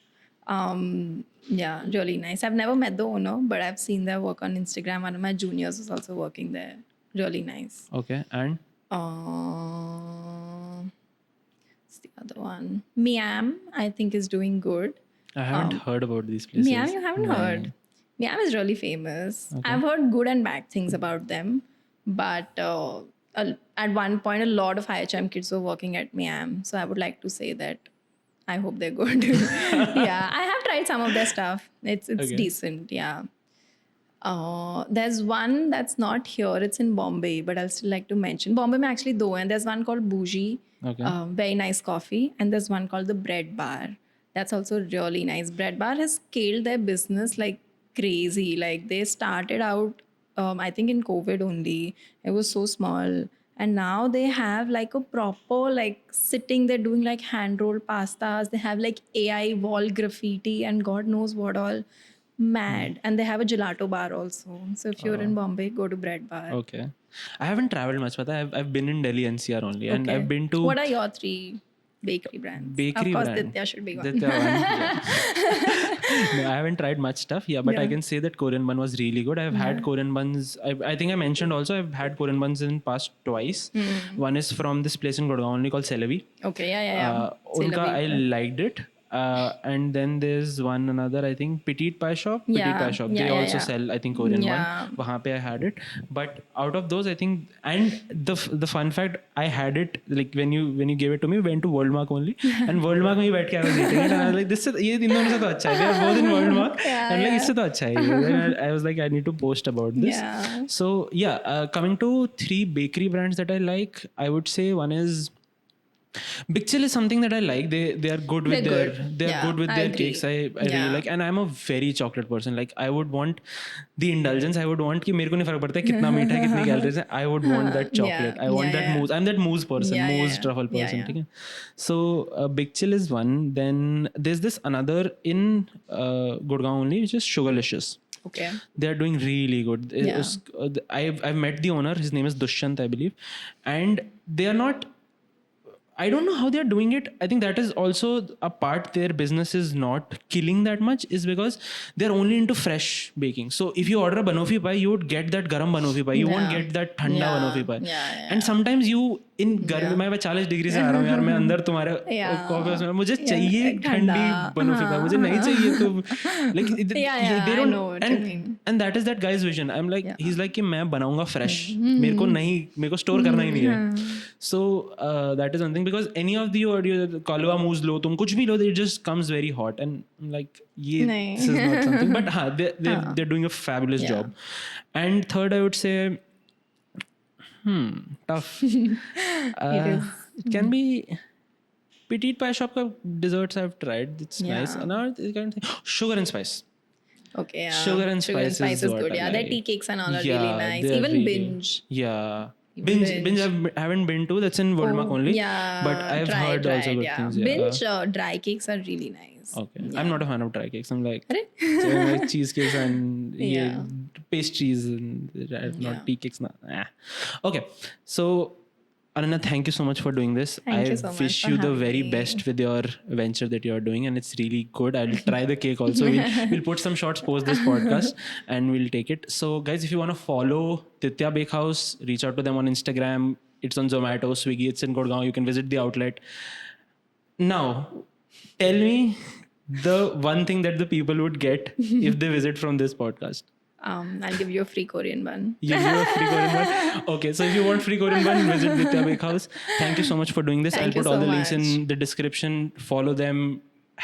Yeah, really nice. I've never met the owner, but I've seen their work on Instagram. One of my juniors is also working there. Really nice. Okay. And What's the other one? Miam, I think, is doing good. I haven't heard about these places. Miam, you haven't heard? Miam is really famous. I've heard good and bad things about them. But at one point, a lot of IHM kids were working at Miam. So I would like to say that I hope they're good. Yeah, I have tried some of their stuff. It's Okay. decent, yeah. There's one that's not here. It's in Bombay, but I'll still like to mention. Bombay mein actually do, and there's one called Bougie. Okay. Very nice coffee. And there's one called the Bread Bar. That's also really nice. Bread Bar has scaled their business like crazy. Like they started out, I think in COVID only. It was so small. And now they have like a proper like sitting, they're doing like hand rolled pastas. They have like AI wall graffiti and God knows what all. Mad. And they have a gelato bar also. So if you're in Bombay, go to Bread Bar. Okay. I haven't traveled much, but I've been in Delhi NCR only, and Okay. I've been to What are your 3 bakery brands? bakery Of course, brand. Ditya should be one. Ditya one, yeah. No, I haven't tried much stuff. Yeah, but I Yeah. can say that Korean bun was really good. I've had Korean buns. I think I mentioned also I've had Korean buns in past twice. One is from this place in Gurgaon only called Celebi. Okay, yeah. Unka I Celebi. liked it. And then there's one another, I think, Petite Pie Shop. Petite Yeah, Pie Shop. yeah, They yeah, also yeah. sell, I think, Korean Yeah. one. Wahan pe I had it. But out of those, I think, and the fun fact, I had it like when you gave it to me, we went to Worldmark only, and Worldmark में ही बैठ के I was eating it, and I was like, this ये इन दोनों से तो अच्छा है. We are both in Worldmark. Yeah, and like yeah. इससे तो अच्छा है. Then I was like, I need to post about this. Yeah. So yeah, coming to 3 bakery brands that I like, I would say one is Big Chill is something that I like. They are good with They're their good. they're Yeah, good with I their agree. cakes. I really Yeah. like, and I'm a very chocolate person. Like I would want the indulgence. I would want कि मेरे को नहीं फर्क पड़ता है कितना मीठा है कितनी calories है. I would want that chocolate. Yeah, I want yeah, that yeah. mousse. I'm that mousse person. Yeah, yeah, Mousse yeah. truffle Yeah, person. yeah. ठीक है. So Big Chill is one. Then there's this another in Gurgaon only, which is Sugarlicious. Okay. They are doing really good. Yeah. I've met the owner. His name is Dushyant, I believe, and they are not. I don't know how they are doing it. I think that is also a part their business is not killing that much is because they're only into fresh baking. So if you order a banoffee pie, you would get that garam banoffee pie. You won't Yeah. get that thanda Yeah. banoffee pie. Yeah. And sometimes you in गर्मी मैं 40 degree से आ रहा हूँ यार, मैं अंदर तुम्हारे Yeah. Coffee house में मुझे Yeah, चाहिए ठंडी ठंडा. बनोफी पाई, मुझे नहीं चाहिए तो like Yeah, they I don't know what you mean. and that is that guy's vision. I'm like Yeah. he's like कि मैं बनाऊंगा fresh, मेरे को स्टोर करना ही नहीं है. So that is one thing, because any of the कालवा मूज लो, तुम कुछ भी लो, it just comes very hot and I'm like ये नहीं. this is not something. But हाँ, they're doing a fabulous Yeah. job. And third, I would say tough. It can be Petite Pie Shop ka desserts I've tried. It's Yeah. nice. And now it kind of Sugar and Spice. Okay, yeah. Sugar and Spice is what good. I Yeah, their like. tea cakes and all are really nice. they're Even really- Binge. Yeah. Even Binge I haven't been to. That's in Worldmark Oh, only. Yeah. But I've heard also good yeah. things. Yeah. Binge dry cakes are really nice. Okay. I'm not a fan of dry cakes. I'm like, Arre? so I like cheesecakes and Yeah. pastries and not Yeah. tea cakes. Okay. So Ananya, thank you so much for doing this. Thank I you so much wish for you the having very me. best with your venture that you're doing, and it's really good. I'll try the cake also. We'll put some shots post this podcast and we'll take it. So guys, if you want to follow Ditya Bakehouse, reach out to them on Instagram. It's on Zomato, Swiggy. It's in Gurgaon. You can visit the outlet. Now, tell me the one thing that the people would get if they visit from this podcast. I'll give you a free Korean one. You give a free Korean bun? Okay, so if you want free Korean bun, visit Ditya Bakehouse. Thank you so much for doing this. Thank I'll put you all so the links much. in the description. Follow them.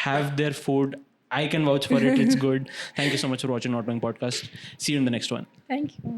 Have their food. I can vouch for it. It's good. Thank you so much for watching Not Knowing Podcast. See you in the next one. Thank you.